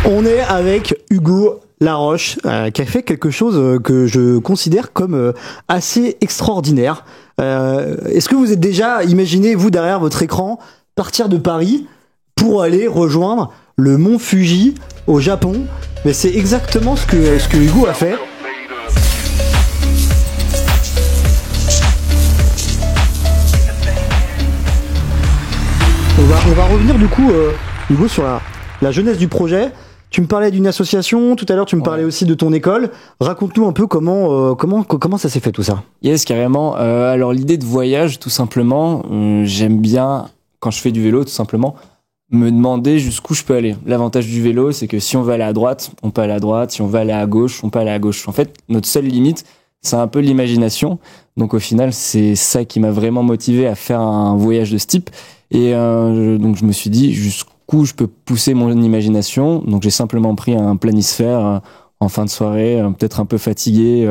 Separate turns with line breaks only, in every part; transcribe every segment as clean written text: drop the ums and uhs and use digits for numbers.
On est avec Hugo Laroche, qui a fait quelque chose que je considère comme assez extraordinaire. Est-ce que vous êtes déjà imaginé, vous, derrière votre écran, partir de Paris pour aller rejoindre le mont Fuji au Japon? Mais c'est exactement ce que Hugo a fait. On va revenir du coup, Hugo, sur la jeunesse du projet. Tu me parlais d'une association, tout à l'heure tu me parlais aussi de ton école. Raconte-nous un peu comment ça s'est fait tout ça.
Yes, carrément. Alors l'idée de voyage, tout simplement, j'aime bien, quand je fais du vélo, tout simplement, me demander jusqu'où je peux aller. L'avantage du vélo, c'est que si on veut aller à droite, on peut aller à droite. Si on veut aller à gauche, on peut aller à gauche. En fait, notre seule limite, c'est un peu l'imagination. Donc au final, c'est ça qui m'a vraiment motivé à faire un voyage de ce type. Et donc je me suis dit jusqu'où je peux pousser mon imagination. Donc j'ai simplement pris un planisphère en fin de soirée, peut-être un peu fatigué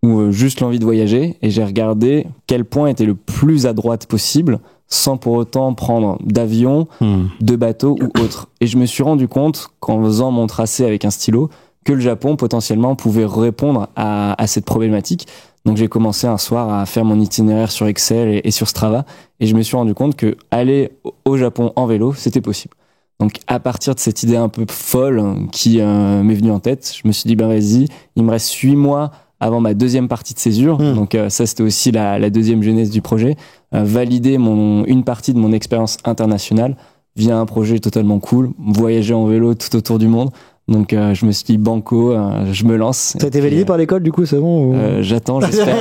ou juste l'envie de voyager. Et j'ai regardé quel point était le plus à droite possible, sans pour autant prendre d'avion, de bateau ou autre. Et je me suis rendu compte qu'en faisant mon tracé avec un stylo, que le Japon potentiellement pouvait répondre à cette problématique. Donc j'ai commencé un soir à faire mon itinéraire sur Excel et sur Strava, et je me suis rendu compte que aller au Japon en vélo, c'était possible. Donc à partir de cette idée un peu folle qui m'est venue en tête, je me suis dit ben vas-y, il me reste 8 mois avant ma deuxième partie de césure. Donc ça c'était aussi la deuxième jeunesse du projet, valider une partie de mon expérience internationale via un projet totalement cool, voyager en vélo tout autour du monde. Donc je me suis dit banco, je me lance.
Ça a été validé par l'école du coup, c'est bon ou...
J'attends, j'espère.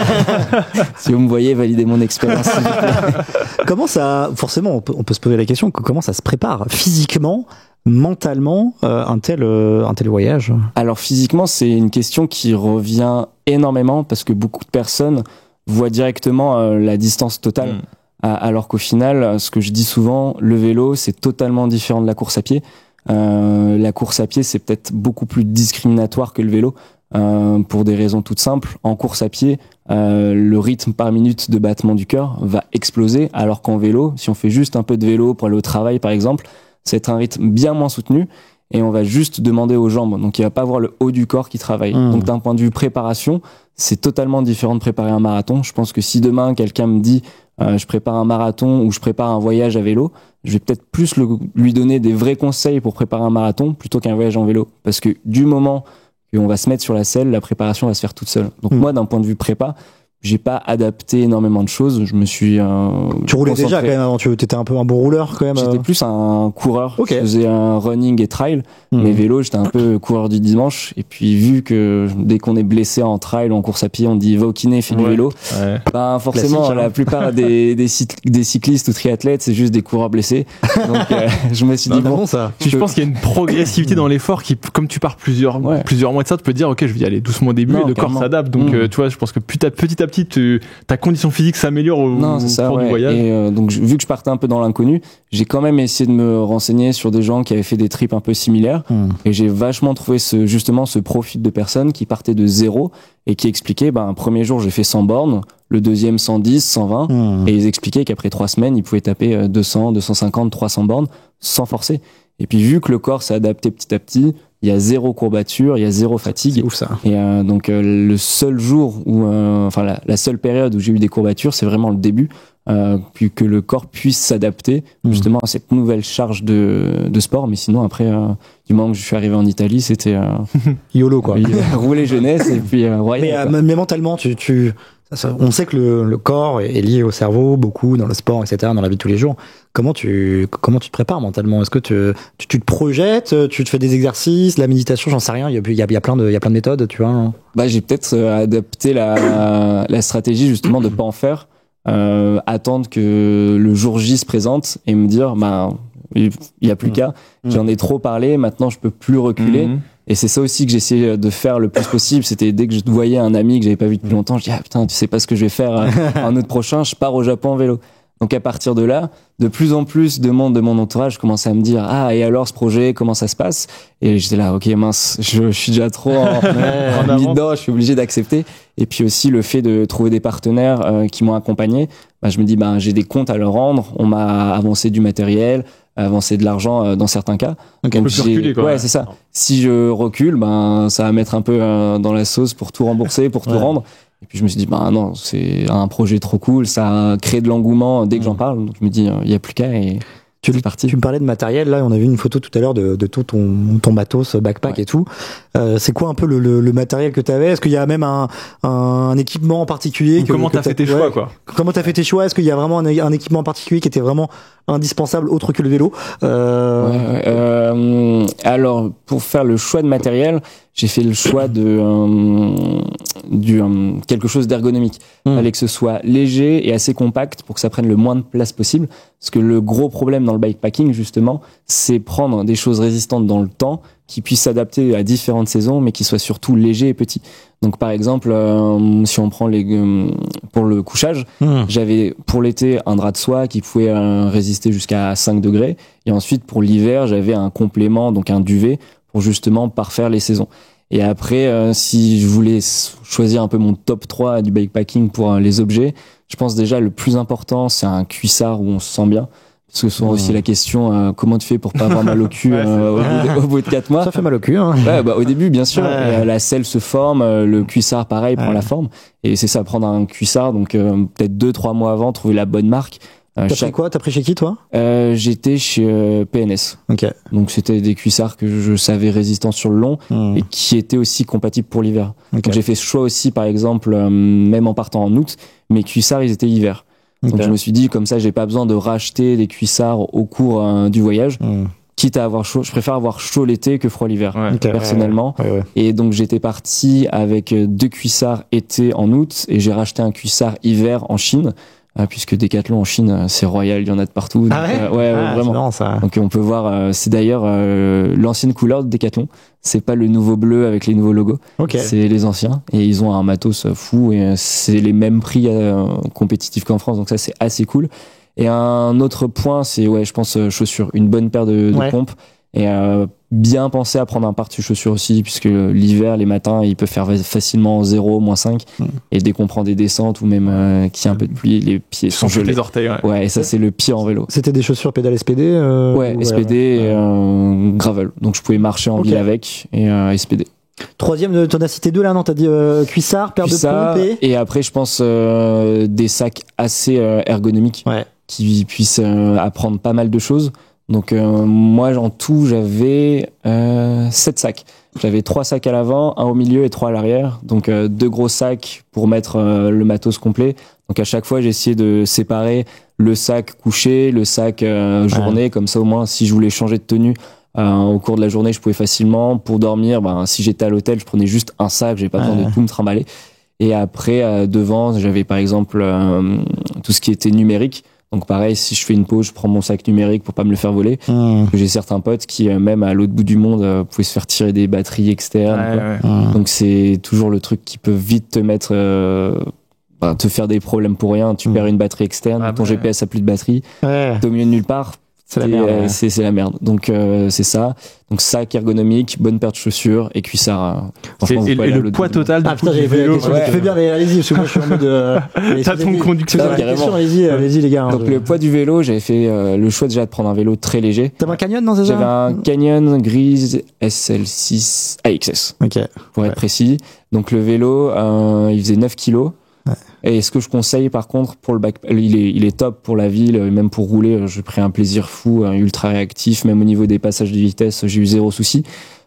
Si vous me voyez valider mon expérience.
Comment ça, forcément, on peut se poser la question, comment ça se prépare physiquement, mentalement, un tel voyage?
Alors physiquement, c'est une question qui revient énormément parce que beaucoup de personnes voient directement la distance totale. Alors qu'au final, ce que je dis souvent, le vélo, c'est totalement différent de la course à pied. La course à pied, c'est peut-être beaucoup plus discriminatoire que le vélo, pour des raisons toutes simples. En course à pied, le rythme par minute de battement du cœur va exploser, alors qu'en vélo, si on fait juste un peu de vélo pour aller au travail par exemple, ça va être un rythme bien moins soutenu et on va juste demander aux jambes, donc il va pas avoir le haut du corps qui travaille. Donc d'un point de vue préparation, c'est totalement différent de préparer un marathon. Je pense que si demain quelqu'un me dit je prépare un marathon ou je prépare un voyage à vélo, je vais peut-être plus lui donner des vrais conseils pour préparer un marathon plutôt qu'un voyage en vélo. Parce que du moment qu'on va se mettre sur la selle, la préparation va se faire toute seule. Donc moi, d'un point de vue prépa, j'ai pas adapté énormément de choses. Je me suis
Tu roulais déjà quand même avant, tu étais un peu un bon rouleur quand même.
J'étais plus un coureur. Okay. Je faisais un running et trail. Mais vélo, j'étais un peu coureur du dimanche. Et puis vu que dès qu'on est blessé en trail ou en course à pied, on dit va au kiné, fais du vélo. Ben forcément, classique, la plupart des cyclistes ou triathlètes, c'est juste des coureurs blessés. Donc je me suis dit bon
ça. Je pense qu'il y a une progressivité dans l'effort qui, comme tu pars plusieurs mois de ça, tu peux te dire ok, je vais y aller doucement au début et le corps s'adapte. Donc tu vois, je pense que petit à petit ta condition physique s'améliore au cours du voyage.
Et donc vu que je partais un peu dans l'inconnu, j'ai quand même essayé de me renseigner sur des gens qui avaient fait des trips un peu similaires, et j'ai vachement trouvé ce profil de personnes qui partaient de zéro et qui expliquaient un premier jour j'ai fait 100 bornes, le deuxième 110, 120, et ils expliquaient qu'après 3 semaines ils pouvaient taper 200, 250, 300 bornes sans forcer. Et puis vu que le corps s'est adapté petit à petit, il y a 0 courbature, il y a 0 fatigue.
C'est ouf ça.
Et donc le seul jour où, la seule période où j'ai eu des courbatures, c'est vraiment le début, puis que le corps puisse s'adapter justement à cette nouvelle charge de sport. Mais sinon après, du moment que je suis arrivé en Italie, c'était
YOLO quoi.
Rouler jeunesse et puis
mais mentalement, on sait que le corps est lié au cerveau beaucoup dans le sport, etc., dans la vie de tous les jours. Comment tu te prépares mentalement? Est-ce que tu te projettes, tu te fais des exercices, la méditation, j'en sais rien. Il y a plein de méthodes, tu vois.
J'ai peut-être adapté la stratégie justement de pas en faire, attendre que le jour J se présente et me dire il y a plus qu'à. J'en ai trop parlé, maintenant je peux plus reculer. Et c'est ça aussi que j'essayais de faire le plus possible. C'était dès que je voyais un ami que j'avais pas vu depuis longtemps, je dis putain, tu sais pas ce que je vais faire en août prochain, je pars au Japon en vélo. Donc à partir de là, de plus en plus de monde de mon entourage commençait à me dire et alors ce projet, comment ça se passe? Et j'étais là, ok mince, je suis déjà trop en mis dedans, je suis obligé d'accepter. Et puis aussi le fait de trouver des partenaires qui m'ont accompagné, je me dis j'ai des comptes à leur rendre, on m'a avancé du matériel, avancer de l'argent dans certains cas.
Donc un peu reculer, quoi.
Ouais, c'est ça. Si je recule, ça va mettre un peu dans la sauce pour tout rembourser, pour tout rendre. Et puis je me suis dit, non, c'est un projet trop cool, ça a créé de l'engouement dès que j'en parle. Donc je me dis, il y a plus qu'à et
tu me parlais de matériel, là on a vu une photo tout à l'heure de tout ton matos, backpack et tout. C'est quoi un peu le matériel que tu avais? Est-ce qu'il y a même un équipement en particulier?
Comment t'as fait tes choix, quoi?
Comment t'as fait tes choix? Est-ce qu'il y a vraiment un équipement en particulier qui était vraiment indispensable autre que le vélo?
Alors pour faire le choix de matériel, j'ai fait le choix de quelque chose d'ergonomique. Fallait que ce soit léger et assez compact pour que ça prenne le moins de place possible. Parce que le gros problème dans le bikepacking, justement, c'est prendre des choses résistantes dans le temps, qui puissent s'adapter à différentes saisons, mais qui soient surtout légers et petits. Donc, par exemple, si on prend pour le couchage, j'avais pour l'été un drap de soie qui pouvait résister jusqu'à 5 degrés. Et ensuite, pour l'hiver, j'avais un complément, donc un duvet, pour justement parfaire les saisons. Et après, si je voulais choisir un peu mon top 3 du bikepacking pour les objets, je pense déjà le plus important, c'est un cuissard où on se sent bien. Parce que souvent aussi la question, comment tu fais pour pas avoir mal au cul au bout de 4 mois?
Ça fait mal au cul, hein.
Ouais, au début, bien sûr. La selle se forme, le cuissard, pareil, prend la forme. Et c'est ça, prendre un cuissard, donc peut-être 2-3 mois avant, trouver la bonne marque.
T'as pris quoi? T'as pris chez qui, toi?
J'étais chez PNS.
Ok.
Donc c'était des cuissards que je savais résistants sur le long et qui étaient aussi compatibles pour l'hiver. Okay. Donc j'ai fait ce choix aussi, par exemple, même en partant en août, mes cuissards, ils étaient hiver. Donc je me suis dit, comme ça, j'ai pas besoin de racheter des cuissards au cours du voyage. Quitte à avoir chaud, je préfère avoir chaud l'été que froid l'hiver, personnellement. Et donc j'étais parti avec 2 cuissards été en août et j'ai racheté un cuissard hiver en Chine. Puisque Decathlon en Chine, c'est royal, il y en a de partout.
Ah
donc,
ouais,
vraiment.
C'est marrant, ça.
Donc on peut voir, c'est d'ailleurs l'ancienne couleur de Decathlon. C'est pas le nouveau bleu avec les nouveaux logos. C'est les anciens et ils ont un matos fou et c'est les mêmes prix compétitifs qu'en France. Donc ça c'est assez cool. Et un autre point, c'est je pense chaussures, une bonne paire de pompes et bien penser à prendre un par-dessus chaussures aussi, puisque l'hiver, les matins, il peut faire facilement 0, -5. Et dès qu'on prend des descentes ou même qu'il y a un peu de pluie, les pieds sont gelés.
Les orteils,
et ça, c'est le pire en vélo.
C'était des chaussures pédales SPD
SPD et gravel. Donc, je pouvais marcher en ville avec et SPD.
Troisième, t'en as cité 2 là, non? T'as dit cuissard, paire de pompes
et après, je pense des sacs assez ergonomiques qui puissent apprendre pas mal de choses. Donc moi en tout j'avais 7 sacs. J'avais 3 sacs à l'avant, 1 au milieu et 3 à l'arrière. Donc 2 gros sacs pour mettre le matos complet. Donc à chaque fois j'ai essayé de séparer le sac couché, le sac journée, comme ça au moins si je voulais changer de tenue au cours de la journée je pouvais facilement. Pour dormir, si j'étais à l'hôtel je prenais juste un sac, j'avais pas besoin de tout me trimballer. Et après devant j'avais par exemple tout ce qui était numérique. Donc pareil, si je fais une pause, je prends mon sac numérique pour pas me le faire voler. J'ai certains potes qui, même à l'autre bout du monde, pouvaient se faire tirer des batteries externes. Donc c'est toujours le truc qui peut vite te mettre, te faire des problèmes pour rien. Tu perds une batterie externe, ton GPS a plus de batterie, t'es au milieu de nulle part.
C'est la merde.
C'est la merde. Donc c'est ça. Donc sac ergonomique, bonne paire de chaussures et cuissard.
Et le poids total du vélo.
Tu fais bien, mais allez-y, parce que moi je suis en mode.
T'as ton conducteur.
Allez-y les gars.
Donc le poids du vélo, j'avais fait le choix déjà de prendre un vélo très léger.
T'avais un Canyon dans ces
J'avais un Canyon grise SL6 AXS. Pour être précis. Donc le vélo, il faisait 9 kilos. Et ce que je conseille par contre pour le il est top pour la ville, même pour rouler, j'ai pris un plaisir fou, ultra réactif, même au niveau des passages de vitesse, j'ai eu 0 souci.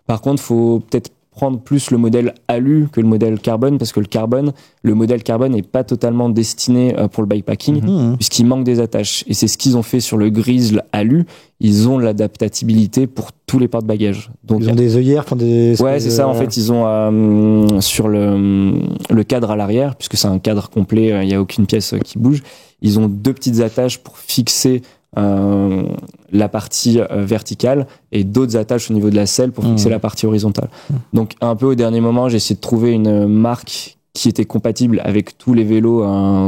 Par contre, faut peut-être prendre plus le modèle alu que le modèle carbone, parce que le modèle carbone n'est pas totalement destiné pour le bikepacking, puisqu'il manque des attaches. Et c'est ce qu'ils ont fait sur le Grizzly alu. Ils ont l'adaptabilité pour tous les porte-bagages. Donc
ils ont des œillères,
c'est ça. En fait, ils ont sur le cadre à l'arrière, puisque c'est un cadre complet, il y a aucune pièce qui bouge. Ils ont 2 petites attaches pour fixer la partie verticale et d'autres attaches au niveau de la selle pour fixer la partie horizontale. Donc un peu au dernier moment, j'ai essayé de trouver une marque qui était compatible avec tous les vélos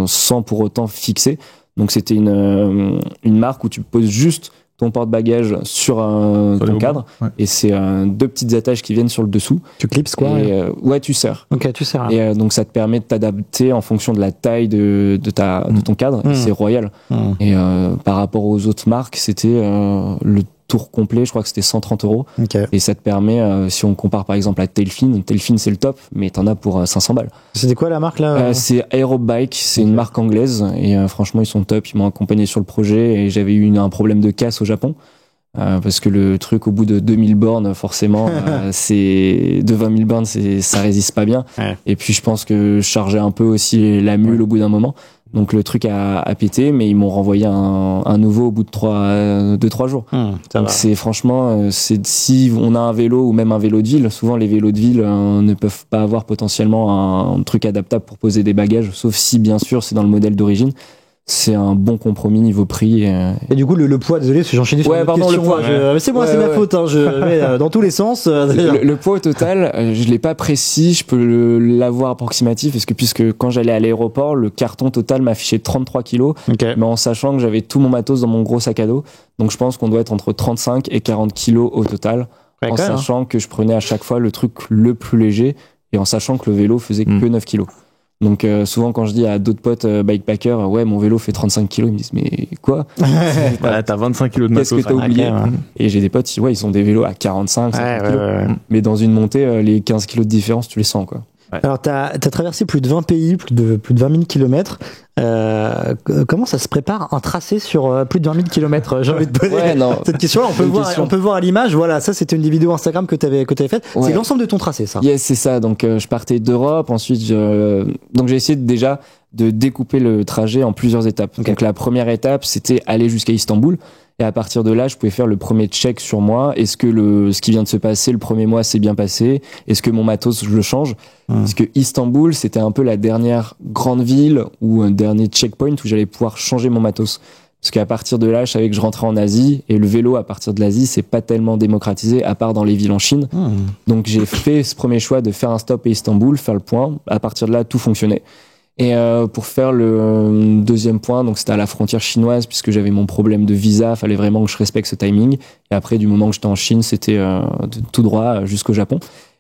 sans pour autant fixer. Donc c'était une marque où tu poses juste ton porte-bagages sur ton cadre, et c'est 2 petites attaches qui viennent sur le dessous.
Tu clipses quoi?
Ouais, tu serres.
Ok, tu serres.
Et donc ça te permet de t'adapter en fonction de la taille de ton cadre. Et c'est royal. Et par rapport aux autres marques, c'était le tour complet, je crois que c'était 130 €.
Okay.
Et ça te permet, si on compare par exemple à Tailfin c'est le top, mais t'en as pour 500 balles.
C'était quoi la marque là?
C'est Aerobike, c'est une marque anglaise, et franchement ils sont top, ils m'ont accompagné sur le projet, et j'avais eu un problème de casse au Japon. Parce que le truc au bout de 2000 bornes, forcément, c'est de 20 000 bornes, ça résiste pas bien. Ouais. Et puis je pense que je chargeais un peu aussi la mule au bout d'un moment. Donc le truc a pété, mais ils m'ont renvoyé un nouveau au bout de 3 jours. Donc c'est franchement, si on a un vélo ou même un vélo de ville, souvent les vélos de ville ne peuvent pas avoir potentiellement un truc adaptable pour poser des bagages, sauf si bien sûr c'est dans le modèle d'origine. C'est un bon compromis niveau prix.
Et du coup, le poids, désolé, parce que j'enchaînais sur une question.
Le poids.
C'est moi, c'est ma faute. Hein, je vais dans tous les sens.
Le poids au total, je l'ai pas précis. Je peux l'avoir approximatif, parce que puisque quand j'allais à l'aéroport, le carton total m'affichait 33 kilos, mais en sachant que j'avais tout mon matos dans mon gros sac à dos. Donc je pense qu'on doit être entre 35 et 40 kilos au total, en sachant que je prenais à chaque fois le truc le plus léger, et en sachant que le vélo faisait que 9 kilos. Donc souvent quand je dis à d'autres potes bikepackers, ouais, mon vélo fait 35 kilos, ils me disent mais quoi?
T'as 25 kilos de matos.
Qu'est-ce que t'as oublié? Et j'ai des potes, ils ont des vélos à 45, 50 kilos. Mais dans une montée, les 15 kilos de différence, tu les sens, quoi.
Ouais. Alors t'as traversé plus de 20 pays, plus de 20 000 kilomètres. Comment ça se prépare un tracé sur plus de 20 000 kilomètres? J'ai envie de poser cette question-là. On peut voir à l'image. Voilà, ça c'était une des vidéos Instagram que t'avais faite. Ouais. C'est l'ensemble de ton tracé, ça.
Yes, c'est ça. Donc je partais d'Europe. Ensuite, donc j'ai essayé déjà de découper le trajet en plusieurs étapes. Okay. Donc la première étape, c'était aller jusqu'à Istanbul. Et à partir de là, je pouvais faire le premier check sur moi. Est-ce que ce qui vient de se passer le premier mois s'est bien passé? Est-ce que mon matos, je le change? Parce que Istanbul, c'était un peu la dernière grande ville ou un dernier checkpoint où j'allais pouvoir changer mon matos. Parce qu'à partir de là, je savais que je rentrais en Asie, et le vélo à partir de l'Asie, c'est pas tellement démocratisé, à part dans les villes en Chine. Donc j'ai fait ce premier choix de faire un stop à Istanbul, faire le point. À partir de là, tout fonctionnait. Et pour faire le deuxième point, donc c'était à la frontière chinoise, puisque j'avais mon problème de visa, fallait vraiment que je respecte ce timing. Et après, du moment que j'étais en Chine, c'était tout droit jusqu'au Japon.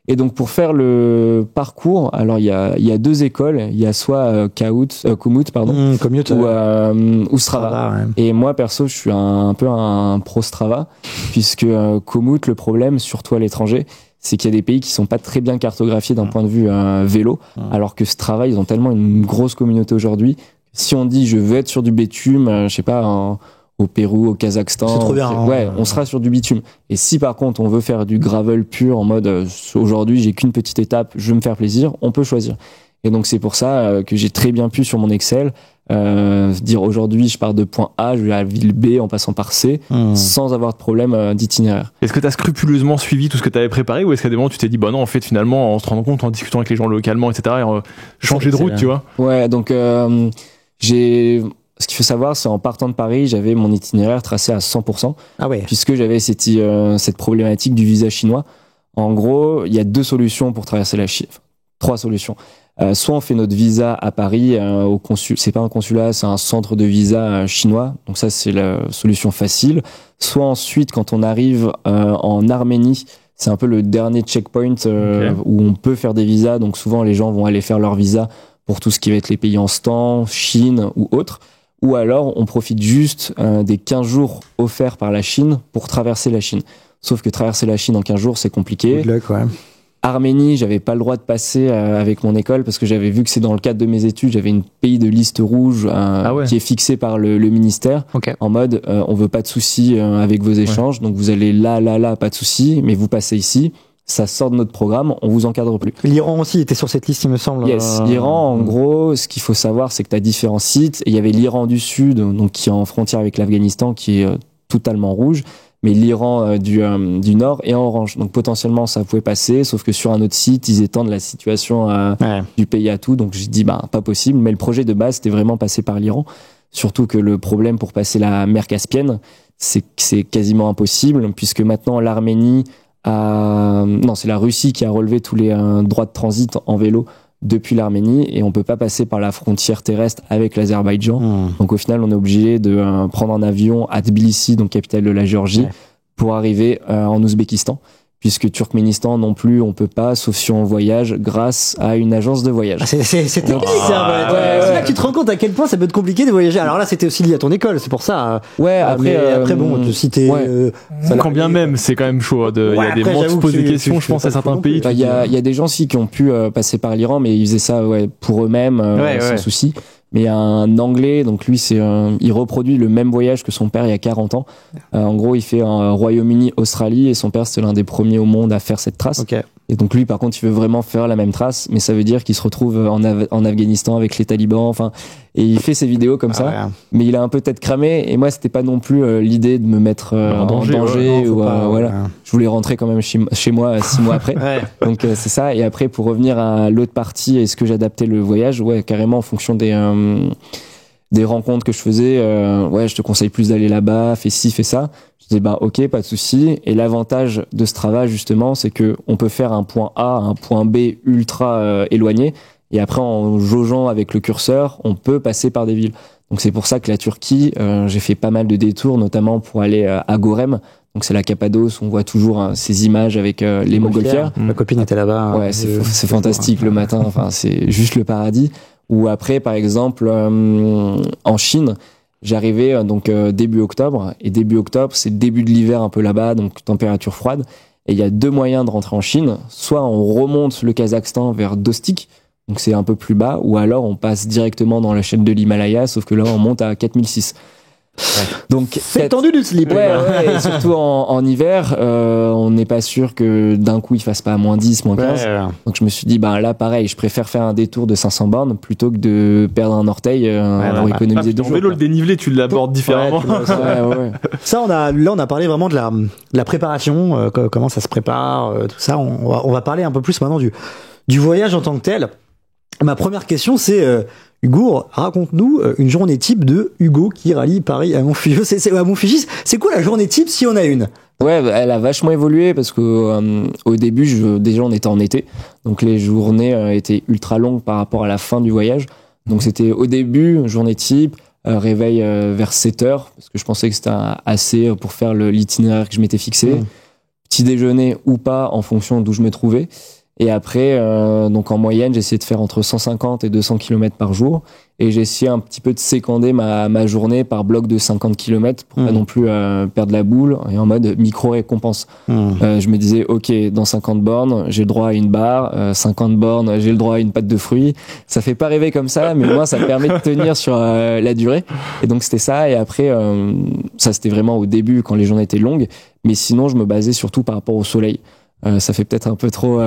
Et donc pour faire le parcours, alors il y a 2 écoles, il y a soit Komoot ou Strava. Ouais. Et moi perso, je suis un peu un pro Strava, puisque Komoot, le problème, surtout à l'étranger, c'est qu'il y a des pays qui sont pas très bien cartographiés d'un point de vue vélo, alors que Strava, ils ont tellement une grosse communauté aujourd'hui. Si on dit je veux être sur du bitume, je sais pas, au Pérou, au Kazakhstan,
c'est trop bien,
on sera sur du bitume. Et si par contre on veut faire du gravel pur en mode aujourd'hui j'ai qu'une petite étape, je veux me faire plaisir, on peut choisir. Et donc c'est pour ça que j'ai très bien pu sur mon Excel dire aujourd'hui je pars de point A, je vais à la ville B en passant par C, sans avoir de problème d'itinéraire.
Est-ce que tu as scrupuleusement suivi tout ce que tu avais préparé, ou est-ce qu'à des moments tu t'es dit bah non, en fait finalement en se rendant compte, en discutant avec les gens localement, etc., changer de route, tu vois?
Ouais, donc ce qu'il faut savoir, c'est en partant de Paris, j'avais mon itinéraire tracé à 100%.
Ah ouais.
Puisque j'avais cette problématique du visa chinois. En gros, il y a 2 solutions pour traverser la Chine. 3 solutions. Soit on fait notre visa à Paris, au consul, c'est pas un consulat, c'est un centre de visa chinois. Donc ça, c'est la solution facile. Soit ensuite, quand on arrive en Arménie, c'est un peu le dernier checkpoint où on peut faire des visas. Donc souvent, les gens vont aller faire leur visa pour tout ce qui va être les pays en stan, Chine ou autres. Ou alors, on profite juste des 15 jours offerts par la Chine pour traverser la Chine. Sauf que traverser la Chine en 15 jours, c'est compliqué. Arménie, j'avais pas le droit de passer avec mon école, parce que j'avais vu que c'est dans le cadre de mes études, j'avais une pays de liste rouge qui est fixée par le ministère, en mode on veut pas de soucis avec vos échanges, donc vous allez là, pas de soucis, mais vous passez ici. Ça sort de notre programme, on vous encadre plus.
L'Iran aussi était sur cette liste, il me semble.
Yes, l'Iran, en gros, ce qu'il faut savoir, c'est que tu as différents sites. Et il y avait l'Iran du Sud, donc qui est en frontière avec l'Afghanistan, qui est totalement rouge, mais l'Iran du Nord est en orange. Donc potentiellement, ça pouvait passer, sauf que sur un autre site, ils étendent la situation du pays à tout. Donc j'ai dit, pas possible. Mais le projet de base, c'était vraiment passer par l'Iran. Surtout que le problème pour passer la mer Caspienne, c'est que c'est quasiment impossible, puisque maintenant l'Arménie... non, c'est la Russie qui a relevé tous les droits de transit en vélo depuis l'Arménie et on peut pas passer par la frontière terrestre avec l'Azerbaïdjan. Donc au final, on est obligé de prendre un avion à Tbilissi, donc capitale de la Géorgie, pour arriver en Ouzbékistan. Puisque Turkménistan non plus, on peut pas, sauf si on voyage grâce à une agence de voyage.
C'est technique, ça. C'est là que tu te rends compte à quel point ça peut être compliqué de voyager. Alors là, c'était aussi lié à ton école, c'est pour ça.
Ouais,
après bon, si t'es...
quand bien même, c'est quand même chaud. Il y a des moments où se poser des questions, je pense, à certains pays.
Il y a des gens aussi qui ont pu passer par l'Iran, mais ils faisaient ça pour eux-mêmes, sans souci. Mais il y a un Anglais, donc lui, il reproduit le même voyage que son père il y a 40 ans. En gros, il fait un Royaume-Uni, Australie, et son père, c'était l'un des premiers au monde à faire cette trace.
Okay.
Et donc lui, par contre, il veut vraiment faire la même trace, mais ça veut dire qu'il se retrouve en Afghanistan avec les talibans, enfin, et il fait ses vidéos comme ça. Mais il a un peu tête cramée, et moi, c'était pas non plus l'idée de me mettre en danger voilà. Je voulais rentrer quand même chez moi 6 mois après. Donc c'est ça. Et après, pour revenir à l'autre partie, est-ce que j'adaptais le voyage? Ouais, carrément en fonction des rencontres que je faisais. Je te conseille plus d'aller là-bas, fais ci, fais ça. Je disais ok, pas de souci. Et l'avantage de Strava justement, c'est que on peut faire un point A, un point B ultra éloigné, et après en jaugeant avec le curseur, on peut passer par des villes. Donc c'est pour ça que la Turquie, j'ai fait pas mal de détours, notamment pour aller à Gorem. Donc c'est la Cappadoce, on voit toujours ces images avec les montgolfières.
Ma copine était là-bas.
Ouais, c'est fantastique le matin. Enfin, c'est juste le paradis. Ou après, par exemple, en Chine, j'arrivais début octobre, et début octobre, c'est le début de l'hiver un peu là-bas, donc température froide. Et il y a 2 moyens de rentrer en Chine. Soit on remonte le Kazakhstan vers Dostik, donc c'est un peu plus bas, ou alors on passe directement dans la chaîne de l'Himalaya, sauf que là on monte à 4006. Donc
c'est tendu du slip.
Et surtout en hiver, on n'est pas sûr que d'un coup il fasse pas moins 10, moins 15. Donc je me suis dit là pareil, je préfère faire un détour de 500 bornes plutôt que de perdre un orteil pour économiser 2 jours.
En vélo, le dénivelé, tu l'abordes différemment.
Ça, on a parlé vraiment de la préparation, comment ça se prépare, tout ça. On va parler un peu plus maintenant du voyage en tant que tel. Ma première question, c'est Hugo, raconte-nous une journée type de Hugo qui rallie Paris à Montfugis. À Montfugis, c'est quoi la journée type si on a une?
Ouais, elle a vachement évolué parce que au début, déjà on était en été, donc les journées étaient ultra longues par rapport à la fin du voyage. Donc c'était au début journée type, réveil vers 7h parce que je pensais que c'était assez pour faire l'itinéraire que je m'étais fixé. Petit déjeuner ou pas en fonction d'où je me trouvais. Et après, donc en moyenne, j'ai essayé de faire entre 150 et 200 km par jour. Et j'ai essayé un petit peu de sécander ma journée par bloc de 50 km pour pas non plus perdre la boule, et en mode micro-récompense. Je me disais, ok, dans 50 bornes, j'ai le droit à une barre, 50 bornes, j'ai le droit à une pâte de fruits. Ça fait pas rêver comme ça, mais au moins ça permet de tenir sur la durée. Et donc c'était ça. Et après, ça c'était vraiment au début quand les journées étaient longues. Mais sinon, je me basais surtout par rapport au soleil. Ça fait peut-être un peu trop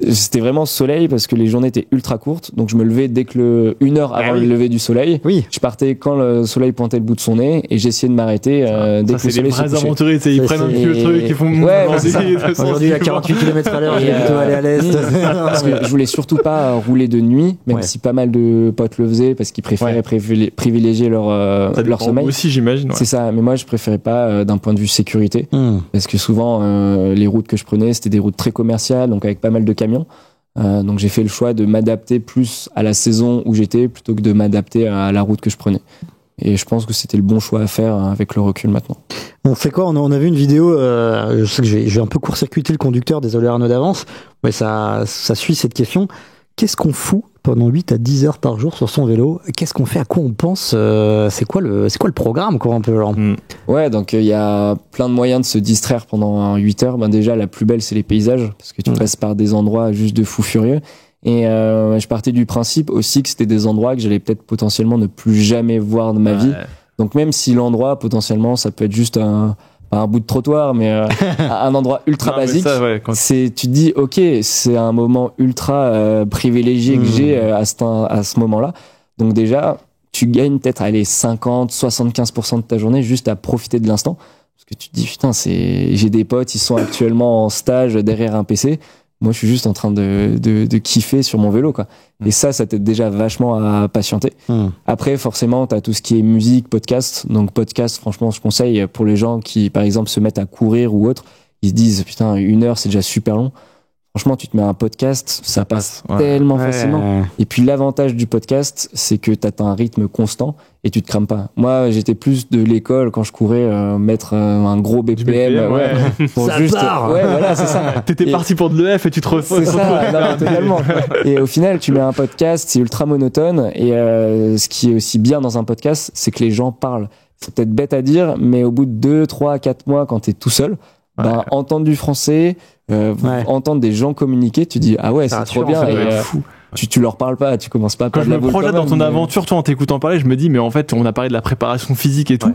c'était vraiment soleil parce que les journées étaient ultra courtes, donc je me levais dès que 1 heure avant le lever du soleil. Je partais quand le soleil pointait le bout de son nez et j'essayais de m'arrêter dès que le soleil se couchait.
C'est des vrais aventuriers, ils prennent un petit le truc, ils font
aujourd'hui à 48 km à l'heure, je vais plutôt aller à l'est.
Parce que je voulais surtout pas rouler de nuit, même si pas mal de potes le faisaient parce qu'ils préféraient privilégier leur sommeil.
Aussi, j'imagine.
C'est ça, mais moi je préférais pas d'un point de vue sécurité parce que souvent les routes que je prenais, c'était des routes très commerciales, donc avec pas mal de camions. Donc j'ai fait le choix de m'adapter plus à la saison où j'étais plutôt que de m'adapter à la route que je prenais. Et je pense que c'était le bon choix à faire avec le recul maintenant.
On fait quoi? On a vu une vidéo, je sais que j'ai un peu court-circuité le conducteur, désolé Arnaud d'avance, mais ça suit cette question. Qu'est-ce qu'on fout pendant 8 à 10 heures par jour sur son vélo? Qu'est-ce qu'on fait? À quoi on pense? C'est quoi le programme, quoi, un peu, genre?
Ouais, donc il y a plein de moyens de se distraire pendant 8 heures. Déjà, la plus belle, c'est les paysages, parce que tu passes par des endroits juste de fous furieux. Et je partais du principe aussi que c'était des endroits que j'allais peut-être potentiellement ne plus jamais voir de ma vie. Donc même si l'endroit, potentiellement, ça peut être juste un bout de trottoir, mais un endroit ultra basique. Tu te dis, ok, c'est un moment ultra privilégié que j'ai à ce moment-là. Donc déjà, tu gagnes peut-être 50-75% de ta journée juste à profiter de l'instant. Parce que tu te dis, putain, j'ai des potes, ils sont actuellement en stage derrière un PC. Moi, je suis juste en train de kiffer sur mon vélo, quoi. Et ça t'aide déjà vachement à patienter. Après, forcément, t'as tout ce qui est musique, podcast. Donc, podcast, franchement, je conseille pour les gens qui, par exemple, se mettent à courir ou autre. Ils se disent, putain, 1 heure, c'est déjà super long. franchement, tu te mets un podcast, ça passe tellement facilement. Et puis l'avantage du podcast, c'est que t'atteins un rythme constant et tu te crames pas. Moi, j'étais plus de l'école quand je courais mettre un gros BPM.
Pour ça juste, part.
Voilà, c'est ça.
T'étais parti pour de l'EF et tu te refais.
C'est ça, non, totalement. Et au final, tu mets un podcast, c'est ultra monotone. Et ce qui est aussi bien dans un podcast, c'est que les gens parlent. C'est peut-être bête à dire, mais au bout de 2, 3, 4 mois, quand t'es tout seul, entendre du français, entendre des gens communiquer, tu dis ah ouais, c'est trop bien. Et fou. Tu leur parles pas, tu commences pas à
quand je me projette dans ton aventure, toi en t'écoutant parler, je me dis mais en fait on a parlé de la préparation physique et tout,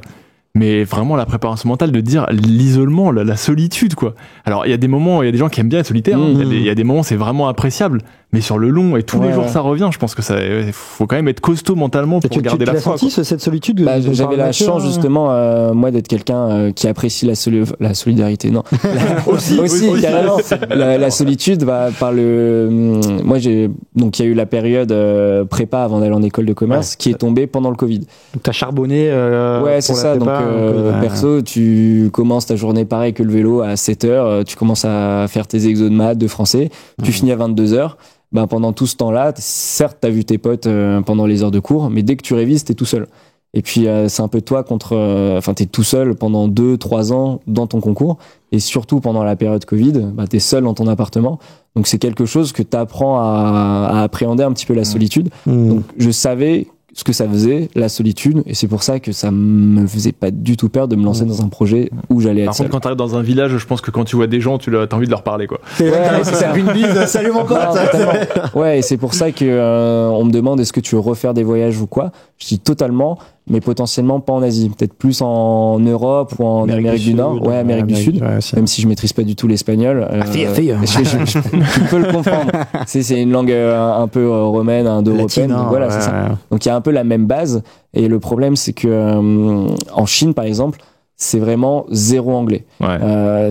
mais vraiment la préparation mentale, de dire l'isolement, la solitude quoi. Alors il y a des moments, il y a des gens qui aiment bien être solitaire, il y a des moments c'est vraiment appréciable, mais sur le long et tous les jours ça revient. Je pense que ça faut quand même être costaud mentalement pour garder la foi.
Tu l'as senti cette solitude?
J'avais la chance justement moi d'être quelqu'un qui apprécie la solidarité. Non, aussi carrément. La solitude par le. Moi donc il y a eu la période prépa avant d'aller en école de commerce qui est tombée pendant le Covid.
Donc t'as charbonné.
C'est ça. Donc perso, tu commences ta journée pareil que le vélo à 7h, tu commences à faire tes exos de maths, de français, tu finis à 22h. Pendant tout ce temps-là, certes, t'as vu tes potes pendant les heures de cours, mais dès que tu révises, t'es tout seul. Et puis, c'est un peu toi t'es tout seul pendant 2-3 ans dans ton concours. Et surtout pendant la période Covid, t'es seul dans ton appartement. Donc, c'est quelque chose que t'apprends à appréhender un petit peu la solitude. Donc, je savais ce que ça faisait, la solitude, et c'est pour ça que ça me faisait pas du tout peur de me lancer dans un projet où j'allais être seul.
Par contre, quand t'arrives dans un village, je pense que quand tu vois des gens, t'as envie de leur parler, quoi.
C'est une bise, salut mon pote.
Et c'est pour ça que on me demande est-ce que tu veux refaire des voyages ou quoi. Je dis totalement, mais potentiellement pas en Asie, peut-être plus en Europe ou en Amérique du Nord. Amérique du Sud, même si je maîtrise pas du tout l'espagnol. Tu peux le comprendre. C'est une langue un peu romaine, indo-européenne. Voilà, c'est ça. Donc il y a un peu la même base. Et le problème, c'est que en Chine, par exemple, c'est vraiment zéro anglais.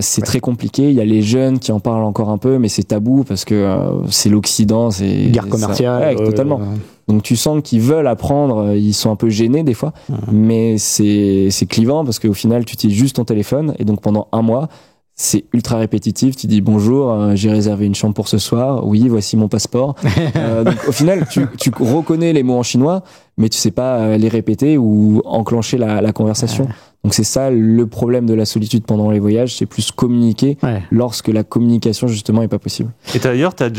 C'est très compliqué. Il y a les jeunes qui en parlent encore un peu, mais c'est tabou parce que c'est l'Occident, c'est
guerre commerciale.
Totalement. Donc tu sens qu'ils veulent apprendre, ils sont un peu gênés des fois, mais c'est clivant parce qu'au final tu utilises juste ton téléphone et donc pendant un mois c'est ultra répétitif. Tu dis bonjour, j'ai réservé une chambre pour ce soir. Oui, voici mon passeport. Donc au final tu reconnais les mots en chinois, mais tu sais pas les répéter ou enclencher la conversation. Donc c'est ça le problème de la solitude pendant les voyages, c'est plus communiquer lorsque la communication justement est pas possible.
Et d'ailleurs, t'as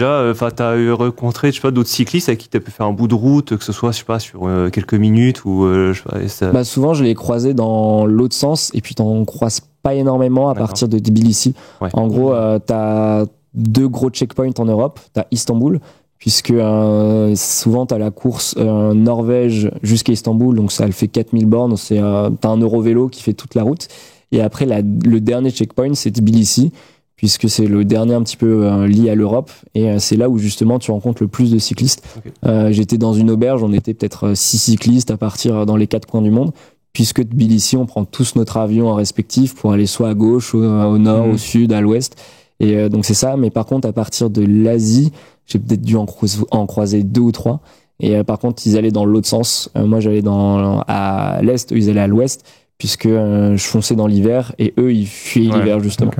rencontré, d'autres cyclistes avec qui t'as pu faire un bout de route, que ce soit, sur quelques minutes ou
souvent je les croisais dans l'autre sens et puis t'en croises pas énormément à partir de Tbilissi. En gros, t'as 2 gros checkpoints en Europe, t'as Istanbul, puisque souvent t'as la course Norvège jusqu'à Istanbul, donc ça elle fait 4000 bornes, t'as un Eurovélo qui fait toute la route, et après le dernier checkpoint c'est Tbilissi, puisque c'est le dernier un petit peu lié à l'Europe, et c'est là où justement tu rencontres le plus de cyclistes. J'étais dans une auberge, on était peut-être 6 cyclistes à partir dans les 4 coins du monde, puisque Tbilissi on prend tous notre avion respectif pour aller soit à gauche, au nord, au sud, à l'ouest, et donc c'est ça. Mais par contre à partir de l'Asie, j'ai peut-être dû en croiser 2 ou 3. Et par contre, ils allaient dans l'autre sens. Moi, j'allais à l'est, eux, ils allaient à l'ouest, puisque je fonçais dans l'hiver, et eux, ils fuyaient l'hiver, justement.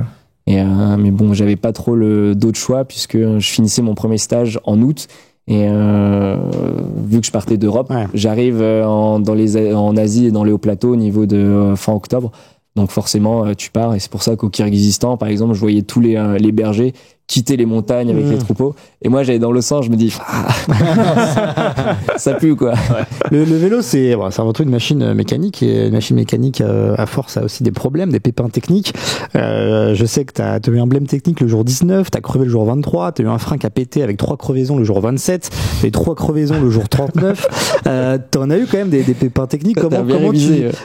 Et, mais bon, j'avais pas trop d'autre choix, puisque je finissais mon premier stage en août. Et vu que je partais d'Europe, j'arrive en Asie et dans les hauts plateaux au niveau de fin octobre. Donc forcément, tu pars. Et c'est pour ça qu'au Kirghizistan, par exemple, je voyais tous les bergers quitter les montagnes avec les troupeaux, et moi j'allais dans le sang, je me dis ça pue quoi.
Le vélo c'est avant tout une machine mécanique, et une machine mécanique à force a aussi des problèmes, des pépins techniques. Je sais que t'as eu un blême technique le jour 19, t'as crevé le jour 23, t'as eu un frein qui a pété avec 3 crevaisons le jour 27 et 3 crevaisons le jour 39. T'en as eu quand même des pépins techniques. Comment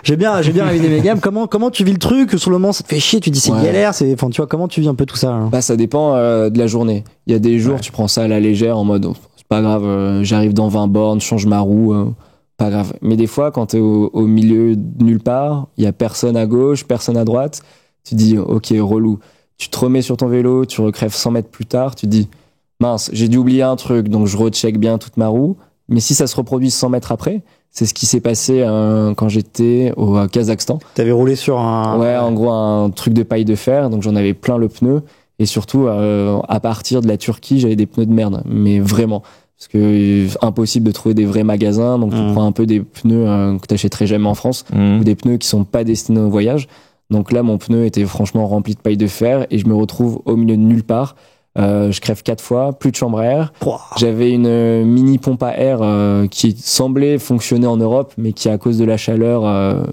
j'ai bien révisé mes gammes. Comment tu vis le truc? Sur le moment ça te fait chier, tu dis c'est galère, tu vois, comment tu vis un peu tout ça hein?
Ça dépend de la journée. Il y a des jours tu prends ça à la légère en mode c'est pas grave, j'arrive dans 20 bornes, change ma roue, pas grave. Mais des fois quand t'es au milieu de nulle part, il y a personne à gauche, personne à droite, tu dis ok relou, tu te remets sur ton vélo, tu recrèves 100 mètres plus tard, tu dis mince j'ai dû oublier un truc, donc je recheck bien toute ma roue. Mais si ça se reproduit 100 mètres après, c'est ce qui s'est passé quand j'étais au Kazakhstan.
T'avais roulé sur
en gros un truc de paille de fer, donc j'en avais plein le pneu. Et surtout, à partir de la Turquie, j'avais des pneus de merde, mais vraiment. Parce que impossible de trouver des vrais magasins, donc tu prends un peu des pneus que t'achèterais jamais en France, ou des pneus qui sont pas destinés au voyage. Donc là, mon pneu était franchement rempli de paille de fer et je me retrouve au milieu de nulle part. Je crève 4 fois, plus de chambre à air.
Wow.
J'avais une mini pompe à air qui semblait fonctionner en Europe, mais qui à cause de la chaleur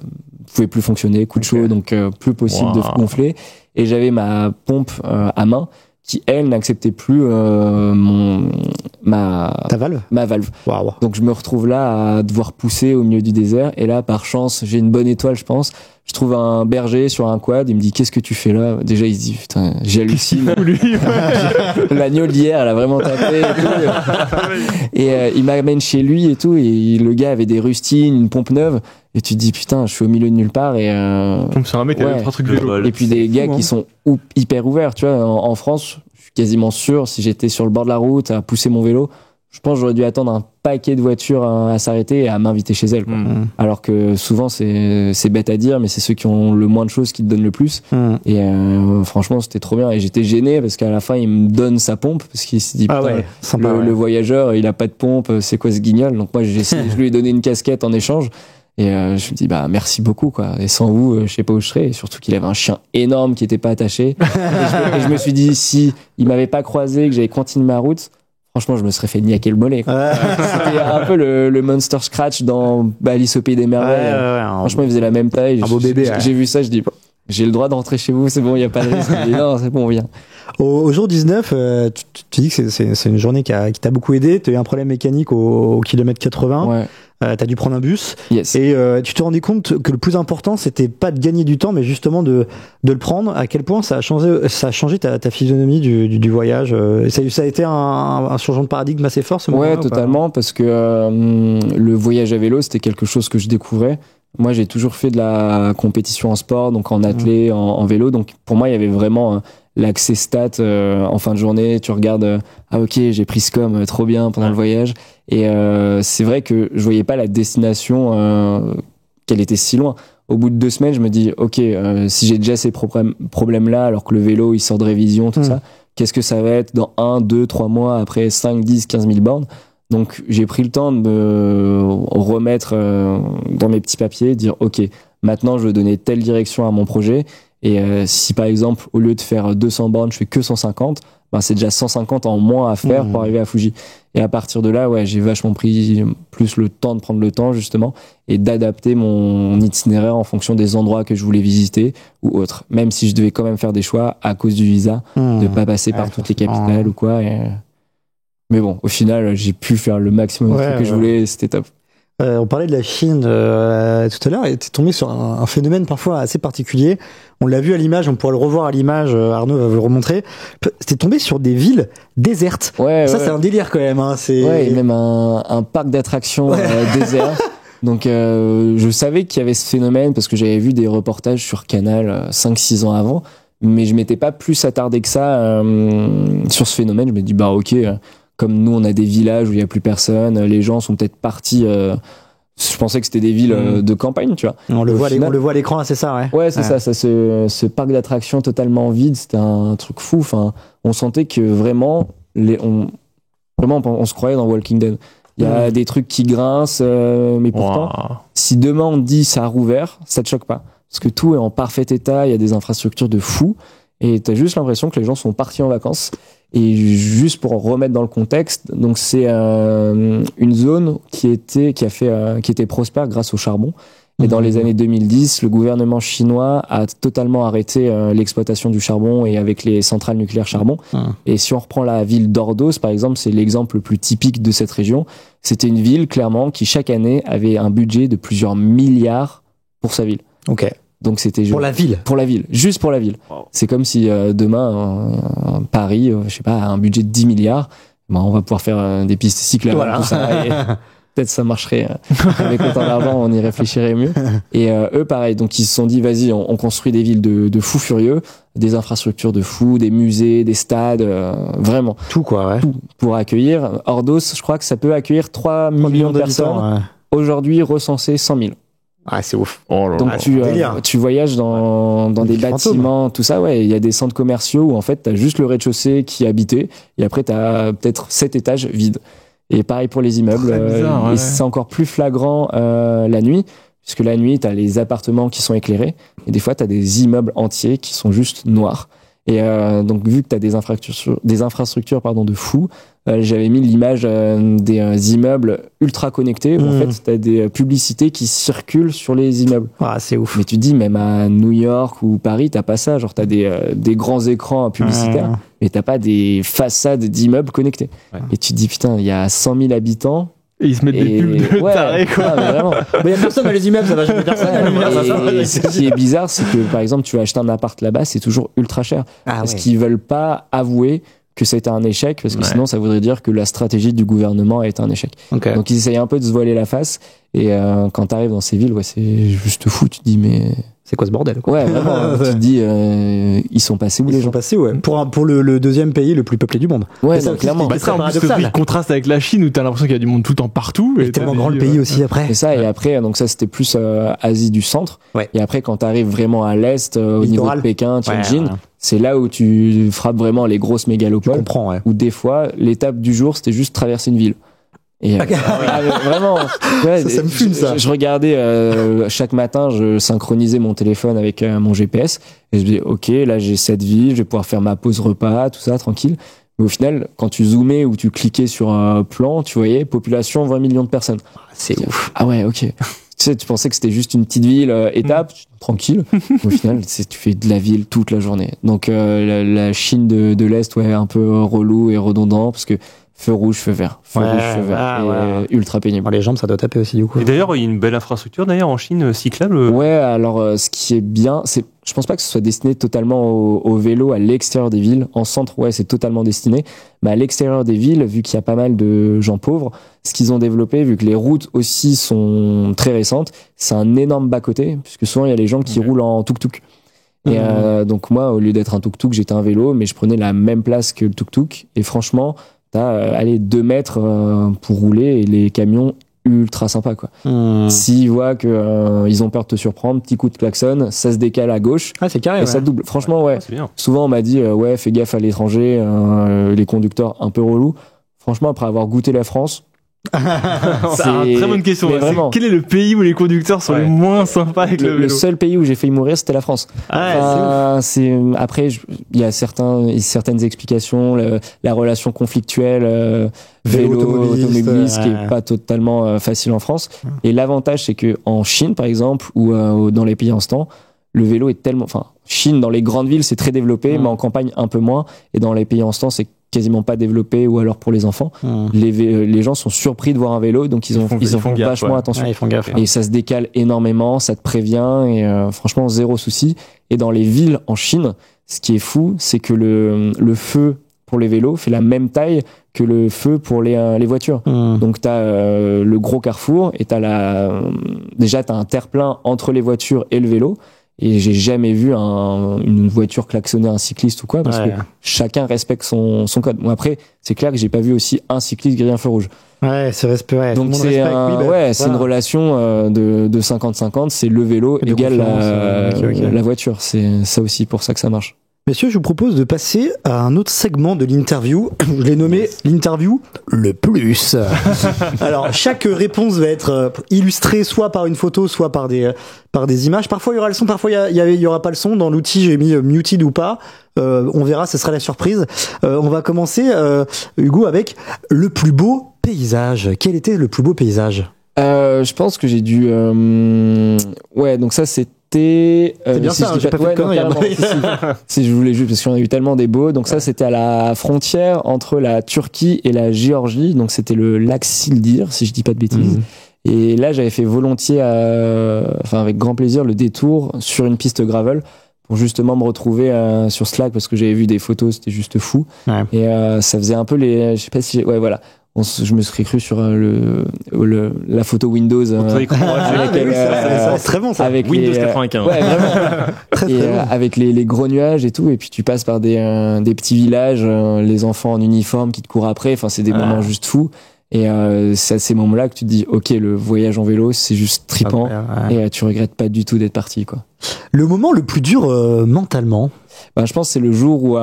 pouvait plus fonctionner, coup de chaud, donc plus possible de gonfler. Et j'avais ma pompe à main qui elle n'acceptait plus ma valve.
Wow.
Donc je me retrouve là à devoir pousser au milieu du désert et là par chance j'ai une bonne étoile je pense. Je trouve un berger sur un quad, il me dit qu'est-ce que tu fais là? Déjà il se dit putain j'hallucine. L'agneau d'hier elle a vraiment tapé et tout. Et il m'amène chez lui et tout et le gars avait des rustines, une pompe neuve et tu te dis putain je suis au milieu de nulle part et
c'est un mec qui avait 3 trucs vélo.
Et puis des gars qui sont hyper ouverts, tu vois, en France, je suis quasiment sûr si j'étais sur le bord de la route à pousser mon vélo, je pense que j'aurais dû attendre un paquet de voitures à s'arrêter et à m'inviter chez elles, quoi. Alors que souvent c'est bête à dire mais c'est ceux qui ont le moins de choses qui te donnent le plus. Et franchement c'était trop bien et j'étais gêné parce qu'à la fin il me donne sa pompe parce qu'il se dit le voyageur il a pas de pompe, c'est quoi ce guignol. Donc moi je lui ai donné une casquette en échange. Et je me dis bah merci beaucoup quoi. Et sans vous, je sais pas où je serais. Et surtout qu'il avait un chien énorme qui était pas attaché. Et je me suis dit si il m'avait pas croisé, que j'avais continué ma route, franchement je me serais fait niaquer le mollet. C'était un peu le Monster Scratch dans Alice au pays des merveilles. Franchement il faisait la même taille.
Un beau bébé.
J'ai vu ça, je dis j'ai le droit de rentrer chez vous, c'est bon, il y a pas de risque. Je dis non, c'est bon, on vient.
Au jour 19, tu dis que c'est une journée qui t'a beaucoup aidé. Tu as eu un problème mécanique au kilomètre 80.
Ouais.
T'as dû prendre un bus.
Yes.
Et tu te rendais compte que le plus important, c'était pas de gagner du temps, mais justement de le prendre. À quel point ça a changé ta physionomie du voyage. Ça a été un changement de paradigme assez fort, ce moment-là.
Ouais, totalement, parce que le voyage à vélo, c'était quelque chose que je découvrais. Moi, j'ai toujours fait de la compétition en sport, donc en athlé, en vélo. Donc, pour moi, il y avait vraiment l'accès stat en fin de journée. Tu regardes, ah ok, j'ai pris ce com, trop bien pendant le voyage. Et c'est vrai que je voyais pas la destination qu'elle était si loin. Au bout de 2 semaines, je me dis, ok, si j'ai déjà ces problèmes-là, alors que le vélo, il sort de révision, tout ça, qu'est-ce que ça va être dans 1, 2, 3 mois, après 5, 10, 15 000 bornes? Donc j'ai pris le temps de me remettre dans mes petits papiers, dire ok, maintenant je veux donner telle direction à mon projet et si par exemple au lieu de faire 200 bornes je fais que 150, ben c'est déjà 150 en moins à faire pour arriver à Fuji. Et à partir de là j'ai vachement pris plus le temps de prendre le temps justement et d'adapter mon itinéraire en fonction des endroits que je voulais visiter ou autre, même si je devais quand même faire des choix à cause du visa, de pas passer par toutes les capitales ou quoi. Mais bon, au final, j'ai pu faire le maximum de trucs que je voulais, c'était top.
On parlait de la Chine tout à l'heure et t'es tombé sur un phénomène parfois assez particulier. On l'a vu à l'image, on pourra le revoir à l'image, Arnaud va vous le remontrer. T'es tombé sur des villes désertes. Ça, c'est un délire quand même. Hein.
Et même un parc d'attractions désert. Donc je savais qu'il y avait ce phénomène parce que j'avais vu des reportages sur Canal 5-6 ans avant, mais je m'étais pas plus attardé que ça sur ce phénomène. Je me dis bah ok... Comme nous, on a des villages où il y a plus personne, les gens sont peut-être partis. Je pensais que c'était des villes de campagne, tu vois.
On le voit à l'écran, là, c'est ça, ouais.
Ouais, c'est ça. Ce parc d'attractions totalement vide, c'était un truc fou. Enfin, on sentait que vraiment, on se croyait dans Walking Dead. Il y a des trucs qui grincent, mais pourtant, si demain on te dit ça a rouvert, ça te choque pas, parce que tout est en parfait état. Il y a des infrastructures de fou, et t'as juste l'impression que les gens sont partis en vacances. Et juste pour remettre dans le contexte, donc c'est une zone qui était prospère grâce au charbon. Et dans les années 2010, le gouvernement chinois a totalement arrêté l'exploitation du charbon et avec les centrales nucléaires charbon. Et si on reprend la ville d'Ordos, par exemple, c'est l'exemple le plus typique de cette région. C'était une ville, clairement, qui chaque année avait un budget de plusieurs milliards pour sa ville.
Ok.
Donc c'était
pour la ville.
Pour la ville, juste pour la ville. Wow. C'est comme si demain Paris, je sais pas, a un budget de 10 milliards, ben on va pouvoir faire des pistes cyclables, tout ça. Et peut-être ça marcherait avec autant d'argent, on y réfléchirait mieux. Et eux, pareil. Donc ils se sont dit, vas-y, on construit des villes de fous furieux, des infrastructures de fous, des musées, des stades, vraiment
tout quoi, ouais.
Tout pour accueillir. Ordos, je crois que ça peut accueillir 3 millions de personnes. Aujourd'hui, recensé 100 000.
Ah, c'est ouf.
Oh là
Donc
là.
tu voyages dans des
Des
bâtiments, tout ça, ouais. Il y a des centres commerciaux où en fait t'as juste le rez-de-chaussée qui est habité et après t'as peut-être 7 étages vides. Et pareil pour les immeubles.
Très bizarre, ouais.
Et c'est encore plus flagrant la nuit, puisque la nuit t'as les appartements qui sont éclairés et des fois t'as des immeubles entiers qui sont juste noirs. Et donc vu que t'as des infrastructures de fou, j'avais mis l'image des immeubles ultra connectés où en fait t'as des publicités qui circulent sur les immeubles.
Ah, c'est ouf.
Mais tu te dis même à New York ou Paris t'as pas ça, genre t'as des grands écrans publicitaires, mais t'as pas des façades d'immeubles connectés.
Ouais.
Et tu te dis putain, il y a 100 000 habitants.
Et ils se mettent des pubs de tarés, quoi.
Non, mais vraiment.
Mais y a personne dans les immeubles, ça va jamais personne. dans les immeubles.
Et ce qui est bizarre, c'est que par exemple, tu vas acheter un appart là-bas, c'est toujours ultra cher.
Ah,
Parce
ouais.
qu'ils veulent pas avouer que c'était un échec, parce que
Ouais.
sinon ça voudrait dire que la stratégie du gouvernement a été un échec.
Ok.
Donc ils essayent un peu de se voiler la face. Et quand t'arrives dans ces villes, ouais, c'est juste fou. Tu te dis, mais
C'est quoi ce bordel, quoi?
ouais, vraiment. Tu te dis, ils sont passés où
Ils
les
sont
gens?
passés, ouais. Pour le deuxième pays le plus peuplé du monde.
Ouais,
C'est ça
non,
qui-
clairement.
Bah, ça, en plus,
paradoxal.
il contraste avec la Chine où t'as l'impression qu'il y a du monde tout le temps partout.
Et tellement grand le pays aussi après.
C'est ça, et après, donc ça c'était plus Asie du centre.
Ouais.
Et après, quand t'arrives vraiment à l'est, au niveau
Littoral.
de Pékin, Tianjin,
Ouais.
c'est là où tu frappes vraiment les grosses
Je
mégalopoles.
comprends, ouais.
Où des fois, l'étape du jour, c'était juste traverser une ville. Et mais vraiment, ouais,
Ça me fume, ça.
Je regardais chaque matin, je synchronisais mon téléphone avec mon GPS et je me disais, ok, là j'ai cette ville, je vais pouvoir faire ma pause repas, tout ça, tranquille. Mais au final, quand tu zoomais ou tu cliquais sur un plan, tu voyais population 20 millions de personnes.
C'est ouf.
Ah ouais, ok. Tu sais, tu pensais que c'était juste une petite ville étape, tranquille. Au final, tu fais de la ville toute la journée. Donc la Chine de l'Est, ouais, un peu relou et redondant parce que feu rouge, feu vert, feu
Ouais,
rouge, feu vert,
ah,
et
ouais.
ultra pénible.
Bon, les jambes, ça doit taper aussi, du coup.
Et d'ailleurs, il y a une belle infrastructure d'ailleurs en Chine cyclable.
Ouais, alors ce qui est bien, c'est, je pense pas que ce soit destiné totalement au vélo à l'extérieur des villes. En centre, ouais, c'est totalement destiné. Mais à l'extérieur des villes, vu qu'il y a pas mal de gens pauvres, ce qu'ils ont développé, vu que les routes aussi sont très récentes, c'est un énorme bas-côté, puisque souvent il y a les gens qui roulent en tuk-tuk. Et donc moi, au lieu d'être un tuk-tuk, j'étais un vélo, mais je prenais la même place que le tuk-tuk. Et franchement, t'as 2 mètres pour rouler et les camions ultra sympas, quoi. S'ils voient que ils ont peur de te surprendre, petit coup de klaxon, ça se décale à gauche
Ah, c'est carré,
et ça
ouais.
double. Franchement, ouais.
Ah, c'est bien.
Souvent on m'a dit ouais, fais gaffe à l'étranger, les conducteurs un peu relous. Franchement, après avoir goûté la France,
C'est une très bonne question.
mais
C'est
vraiment.
quel est le pays où les conducteurs sont
Ouais.
les moins sympas avec le
le
vélo?
seul pays où j'ai failli mourir, c'était la France.
Ah,
C'est après il y a certaines explications, la relation conflictuelle vélo automobiliste qui est pas totalement facile en France. Et l'avantage c'est que en Chine par exemple ou dans les pays en ce temps, le vélo est tellement, enfin Chine dans les grandes villes c'est très développé, mais en campagne un peu moins, et dans les pays en ce temps c'est quasiment pas développé ou alors pour les enfants. Les gens sont surpris de voir un vélo, donc ils font
gaffe,
vachement
ouais.
attention.
Ouais, ils font gaffe.
Et ça se décale énormément, ça te prévient et franchement zéro souci. Et dans les villes en Chine, ce qui est fou, c'est que le feu pour les vélos fait la même taille que le feu pour les voitures. Donc t'as le gros carrefour et déjà t'as un terre-plein entre les voitures et le vélo. Et j'ai jamais vu une voiture klaxonner un cycliste ou quoi, parce
Ouais.
que chacun respecte son code. Bon, après, c'est clair que j'ai pas vu aussi un cycliste griller un feu rouge.
Ouais, c'est respect. Ouais, tout
Donc
le monde
c'est
respecte, oui, bah,
c'est
voilà.
une relation de 50-50, c'est le vélo
Et de
égale
confiance, ok.
la voiture. C'est ça aussi pour ça que ça marche.
Messieurs, je vous propose de passer à un autre segment de l'interview. Je l'ai nommé l'interview le plus. Alors, chaque réponse va être illustrée soit par une photo, soit par des images. Parfois, il y aura le son, parfois, il y aura pas le son. Dans l'outil, j'ai mis muted ou pas. On verra, ce sera la surprise. On va commencer, Hugo, avec le plus beau paysage. Quel était le plus beau paysage?
Je pense que j'ai dû... Ouais, donc ça c'était...
C'est bien ça, j'ai pas fait de conneries,
carrément, si je voulais juste, parce qu'on a eu tellement des beaux. Donc ça c'était à la frontière entre la Turquie et la Géorgie. Donc c'était le lac Sildir, si je dis pas de bêtises. Et là j'avais fait volontiers, avec grand plaisir, le détour sur une piste gravel pour justement me retrouver sur Slack, parce que j'avais vu des photos, c'était juste fou.
Ouais.
Et ça faisait un peu je sais pas si... Ouais, voilà. Je me serais cru sur la photo Windows
Ah,
avec,
mais oui, ça, c'est très bon, ça.
avec
Windows
les,
95.
ouais, vraiment.
Très,
Et
très bon.
avec les gros nuages et tout, et puis tu passes par des petits villages, les enfants en uniforme qui te courent après, enfin c'est des moments juste fous. Et c'est à ces moments-là que tu te dis, ok, le voyage en vélo, c'est juste trippant, et tu regrettes pas du tout d'être parti, quoi.
Le moment le plus dur mentalement?
Bah, je pense que c'est le jour où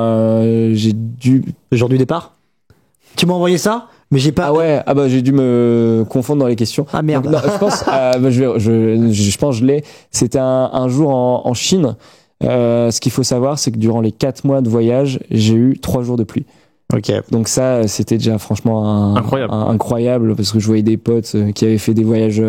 j'ai dû...
Le jour du départ? Tu m'as envoyé ça? Mais j'ai pas.
Ah ouais, ah bah j'ai dû me confondre dans les questions.
Ah merde.
Donc, non, je pense, je pense que je l'ai. C'était un jour en Chine. Ce qu'il faut savoir, c'est que durant les 4 mois de voyage, j'ai eu 3 jours de pluie.
Ok.
Donc ça, c'était déjà franchement incroyable parce que je voyais des potes qui avaient fait des voyages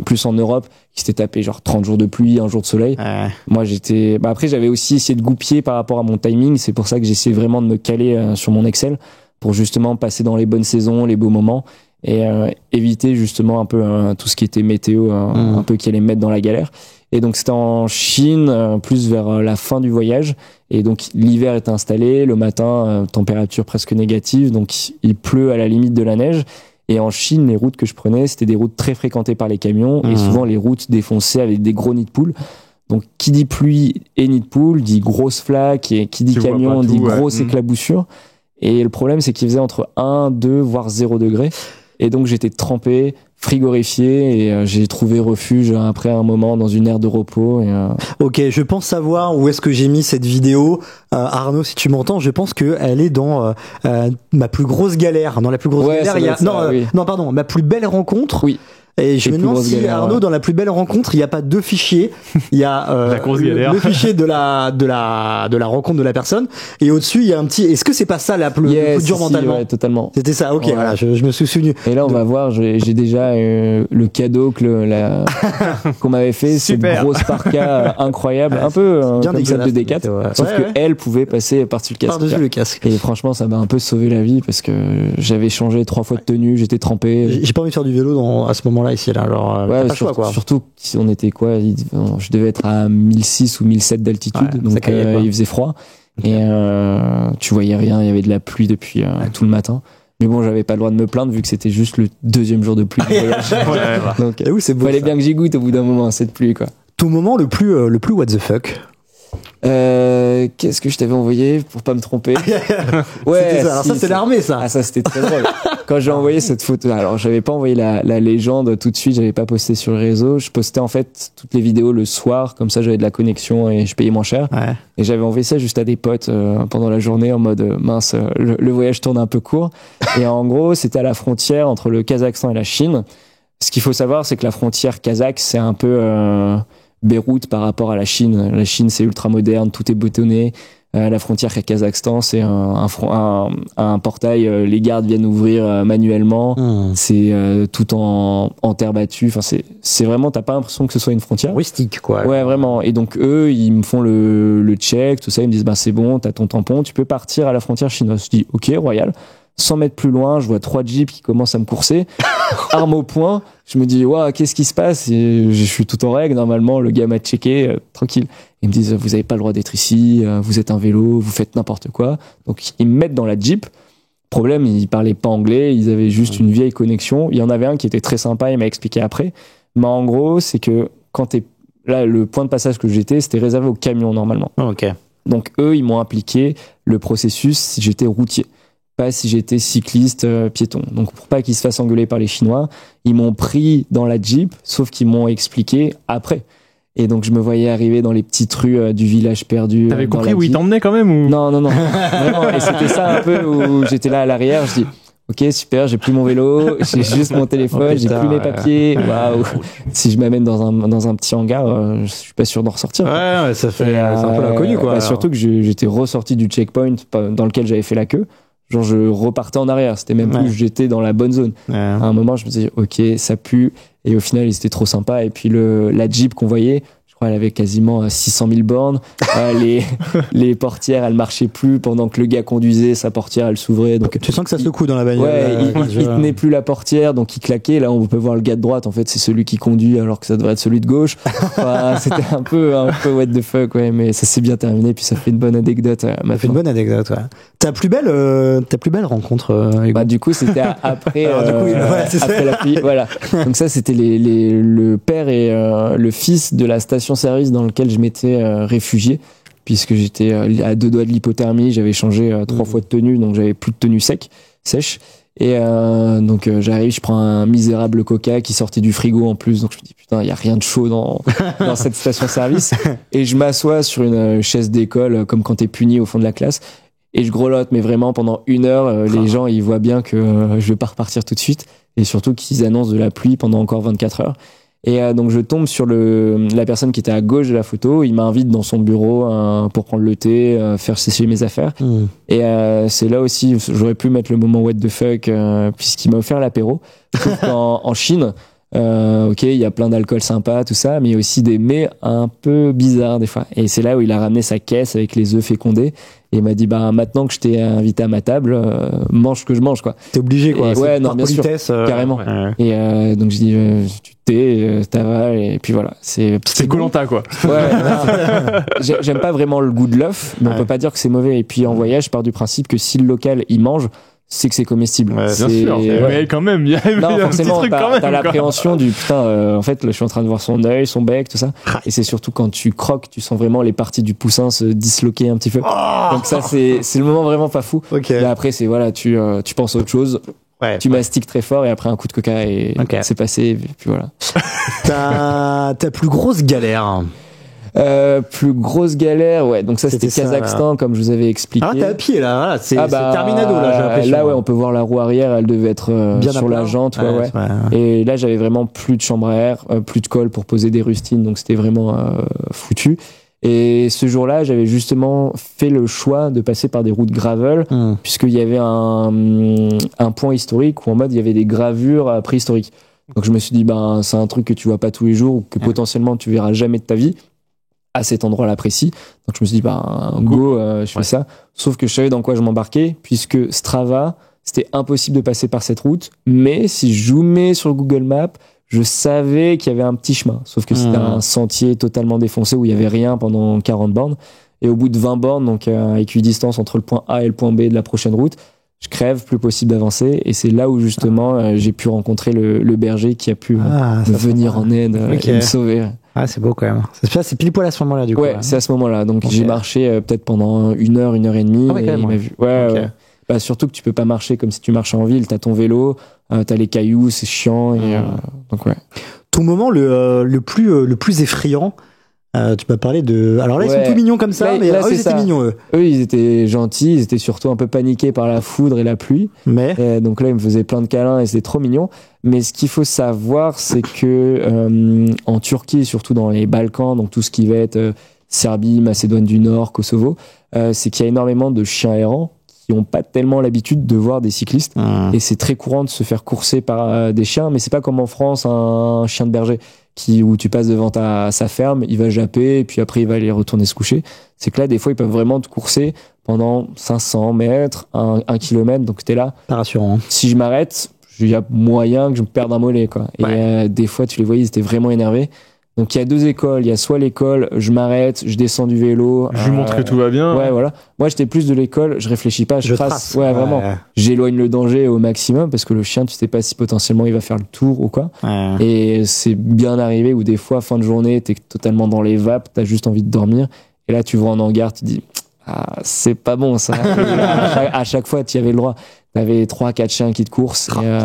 plus en Europe, qui s'étaient tapés genre 30 jours de pluie, 1 jour de soleil. Moi, j'étais... Bah, après, j'avais aussi essayé de goupiller par rapport à mon timing. C'est pour ça que j'essayais vraiment de me caler sur mon Excel pour justement passer dans les bonnes saisons, les beaux moments et éviter justement un peu tout ce qui était météo, un peu qui allait me mettre dans la galère. Et donc c'était en Chine, plus vers la fin du voyage. Et donc l'hiver est installé, le matin, température presque négative, donc il pleut à la limite de la neige. Et en Chine, les routes que je prenais, c'était des routes très fréquentées par les camions et souvent les routes défoncées avec des gros nids de poules. Donc qui dit pluie et nid de poules dit grosse flaque, et qui dit camion dit grosse éclaboussure. Et le problème, c'est qu'il faisait entre 1, 2, voire 0 degré. Et donc, j'étais trempé, frigorifié, et j'ai trouvé refuge après un moment dans une aire de repos.
Ok, je pense savoir où est-ce que j'ai mis cette vidéo. Arnaud, si tu m'entends, je pense qu'elle est dans ma plus grosse galère. Dans la plus grosse galère, il y a... Non, pardon, ma plus belle rencontre.
Oui.
Et je me demande si Arnaud, dans la plus belle rencontre, il n'y a pas 2 fichiers. Il y a le fichier de la rencontre de la personne, et au-dessus il y a un petit. Est-ce que c'est pas ça la plus dur mentalement?
Ouais, totalement.
C'était ça. Ok, voilà, je me suis souvenu.
Et là, on va voir. J'ai déjà le cadeau qu'on m'avait fait, cette grosse parka incroyable, un peu comme celle de D4, sauf que elle pouvait passer par-dessus le casque. Et franchement, ça m'a un peu sauvé la vie parce que j'avais changé 3 fois de tenue, j'étais trempé.
J'ai pas envie de faire du vélo à ce moment-là ici là. Alors
surtout si on était je devais être à 1006 ou 1007 d'altitude, donc il faisait froid et tu voyais rien, il y avait de la pluie depuis tout le matin. Mais bon, j'avais pas le droit de me plaindre vu que c'était juste le 2e jour de pluie de voyage. Donc fallait bien que j'y goûte au bout d'un moment cette pluie, quoi.
Ton moment le plus what the fuck?
Qu'est-ce que je t'avais envoyé pour pas me tromper?
Ouais, ça. Alors ça c'est l'armée, ça.
Ah, ça c'était très drôle. Quand j'ai envoyé cette photo, alors j'avais pas envoyé la légende tout de suite, j'avais pas posté sur le réseau, je postais en fait toutes les vidéos le soir, comme ça j'avais de la connexion et je payais moins cher. Ouais. Et j'avais envoyé ça juste à des potes pendant la journée en mode mince, le voyage tourne un peu court. Et en gros, c'était à la frontière entre le Kazakhstan et la Chine. Ce qu'il faut savoir, c'est que la frontière kazakh, c'est un peu Beyrouth par rapport à la Chine. La Chine, c'est ultra moderne, tout est bétonné. La frontière avec le Kazakhstan, c'est un portail, les gardes viennent ouvrir manuellement. C'est tout en terre battue. Enfin, c'est vraiment, t'as pas l'impression que ce soit une frontière.
Rustique, quoi.
Ouais, vraiment. Et donc, eux, ils me font le check, tout ça. Ils me disent, bah, c'est bon, t'as ton tampon, tu peux partir à la frontière chinoise. Je dis, ok, royal. 100 mètres plus loin, je vois 3 jeeps qui commencent à me courser, arme au poing. Je me dis, waouh, qu'est-ce qui se passe? Et je suis tout en règle. Normalement, le gars m'a checké, tranquille. Ils me disent, vous avez pas le droit d'être ici, vous êtes un vélo, vous faites n'importe quoi. Donc, ils me mettent dans la jeep. Problème, ils parlaient pas anglais, ils avaient juste une vieille connexion. Il y en avait un qui était très sympa, il m'a expliqué après. Mais en gros, c'est que quand là, le point de passage que j'étais, c'était réservé aux camions, normalement.
Ok.
Donc, eux, ils m'ont appliqué le processus si j'étais routier. Pas si j'étais cycliste, piéton. Donc pour pas qu'ils se fassent engueuler par les Chinois, ils m'ont pris dans la Jeep, sauf qu'ils m'ont expliqué après. Et donc je me voyais arriver dans les petites rues du village perdu.
T'avais compris où ils t'emmenaient quand même ou...
Non. Vraiment. Et c'était ça un peu où j'étais là à l'arrière, je dis ok, super, j'ai plus mon vélo, j'ai juste mon téléphone, j'ai plus mes papiers. Waouh. Si je m'amène dans un petit hangar, je suis pas sûr d'en ressortir.
Ouais, ça fait c'est un peu l'inconnu, quoi.
Bah, surtout que j'étais ressorti du checkpoint dans lequel j'avais fait la queue. Genre je repartais en arrière, c'était même plus j'étais dans la bonne zone. À un moment je me disais ok, ça pue, et au final ils étaient trop sympas. Et puis la Jeep qu'on voyait, je crois elle avait quasiment 600 000 bornes. Les portières elles marchaient plus pendant que le gars conduisait, sa portière elle s'ouvrait. Donc
tu sens que ça secoue dans la bagnole.
Ouais, il tenait plus la portière, donc il claquait. Là on peut voir le gars de droite, en fait c'est celui qui conduit alors que ça devrait être celui de gauche. Enfin, c'était un peu what the fuck, ouais, mais ça s'est bien terminé, puis ça fait une bonne anecdote.
Ça fait une bonne anecdote, ouais. Ta plus belle rencontre,
bah du coup c'était après après la pluie, voilà. Donc ça c'était le père et le fils de la station-service dans lequel je m'étais réfugié, puisque j'étais à 2 doigts de l'hypothermie. J'avais changé 3 fois de tenue, donc j'avais plus de tenue sèche. Et donc j'arrive, je prends un misérable Coca qui sortait du frigo en plus, donc je me dis putain, il y a rien de chaud dans cette station-service. Et je m'assois sur une chaise d'école, comme quand t'es puni au fond de la classe, et je grelotte, mais vraiment pendant 1 heure, les gens ils voient bien que je vais pas repartir tout de suite, et surtout qu'ils annoncent de la pluie pendant encore 24 heures. Et donc je tombe sur la personne qui était à gauche de la photo. Il m'invite dans son bureau pour prendre le thé, faire sécher mes affaires. Et c'est là aussi j'aurais pu mettre le moment what the fuck, puisqu'il m'a offert l'apéro. Sauf qu'en Chine, ok, il y a plein d'alcool sympa, tout ça, mais il y a aussi des mets un peu bizarres des fois. Et c'est là où il a ramené sa caisse avec les œufs fécondés. Et il m'a dit, bah, maintenant que je t'ai invité à ma table, mange ce que je mange, quoi.
T'es obligé, quoi.
Et ouais, non, bien sûr. Carrément.
Ouais.
Et donc, je dis, tu thé, t'avales, et puis voilà. C'est
Koh-Lanta, quoi.
Ouais, j'aime pas vraiment le goût de l'œuf, mais on peut pas dire que c'est mauvais. Et puis, en voyage, je pars du principe que si le local, il mange, c'est que c'est comestible.
Ouais, bien sûr. Mais quand même, il y a un petit truc quand même.
T'as l'appréhension du putain, en fait, là, je suis en train de voir son œil, son bec, tout ça. Et c'est surtout quand tu croques, tu sens vraiment les parties du poussin se disloquer un petit peu. Donc ça, c'est le moment vraiment pas fou.
Okay.
Et après, c'est voilà, tu penses à autre chose.
Ouais,
tu mastiques très fort et après un coup de coca et c'est passé. Et puis voilà.
Ta plus grosse galère?
Plus grosse galère, ouais. Donc ça, c'était Kazakhstan, comme je vous avais expliqué.
Ah, t'es à pied, là. Voilà, c'est terminado, là, j'ai l'impression.
Là, ouais, on peut voir la roue arrière, elle devait être bien sur la jante, ouais. Et là, j'avais vraiment plus de chambre à air, plus de colle pour poser des rustines, donc c'était vraiment foutu. Et ce jour-là, j'avais justement fait le choix de passer par des routes gravel, puisqu'il y avait un point historique où en mode il y avait des gravures préhistoriques. Donc je me suis dit, ben, c'est un truc que tu vois pas tous les jours ou que potentiellement tu verras jamais de ta vie à cet endroit-là précis. Donc je me suis dit, bah, go, je fais ça. Sauf que je savais dans quoi je m'embarquais, puisque Strava, c'était impossible de passer par cette route. Mais si je zoomais sur le Google Maps, je savais qu'il y avait un petit chemin. Sauf que c'était un sentier totalement défoncé où il y avait rien pendant 40 bornes. Et au bout de 20 bornes, donc à équidistance entre le point A et le point B de la prochaine route, je crève, plus possible d'avancer. Et c'est là où justement j'ai pu rencontrer le berger qui a pu me venir en aide et me sauver.
Ah, c'est beau quand même. C'est pile poil à ce moment-là, du coup.
Ouais, c'est à ce moment-là. Donc j'ai marché peut-être pendant 1 heure, 1 heure et demie.
Ah, et il m'a vu.
Ouais. Bah, surtout que tu peux pas marcher comme si tu marchais en ville. T'as ton vélo, t'as les cailloux, c'est chiant. Et, donc ouais.
Ton moment le plus effrayant, tu m'as parlé de. Alors là, ils sont tout mignons comme ça, mais là, eux, ils étaient mignons, eux.
Eux, ils étaient gentils, ils étaient surtout un peu paniqués par la foudre et la pluie. Et donc là, ils me faisaient plein de câlins et c'était trop mignon. Mais ce qu'il faut savoir, c'est que en Turquie, surtout dans les Balkans, donc tout ce qui va être Serbie, Macédoine du Nord, Kosovo, c'est qu'il y a énormément de chiens errants qui n'ont pas tellement l'habitude de voir des cyclistes. Et c'est très courant de se faire courser par des chiens, mais c'est pas comme en France, un chien de berger où tu passes devant sa ferme, il va japper, et puis après il va aller retourner se coucher. C'est que là, des fois, ils peuvent vraiment te courser pendant 500 mètres, 1 kilomètre, donc t'es là.
Pas rassurant. Hein.
Si je m'arrête, il y a moyen que je me perde un mollet, quoi. Et des fois, tu les voyais, ils étaient vraiment énervés. Donc il y a 2 écoles, il y a soit l'école, je m'arrête, je descends du vélo,
je lui montre que tout va bien.
Ouais, voilà. Moi j'étais plus de l'école, je réfléchis pas, je trace. Ouais, vraiment.
Ouais.
J'éloigne le danger au maximum parce que le chien, tu sais pas si potentiellement il va faire le tour ou quoi.
Ouais.
Et c'est bien arrivé où des fois fin de journée, t'es totalement dans les vapes, t'as juste envie de dormir et là tu vois en hangar, tu dis c'est pas bon ça. à chaque fois tu y avais le droit. T'avais 3-4 chiens qui te coursent et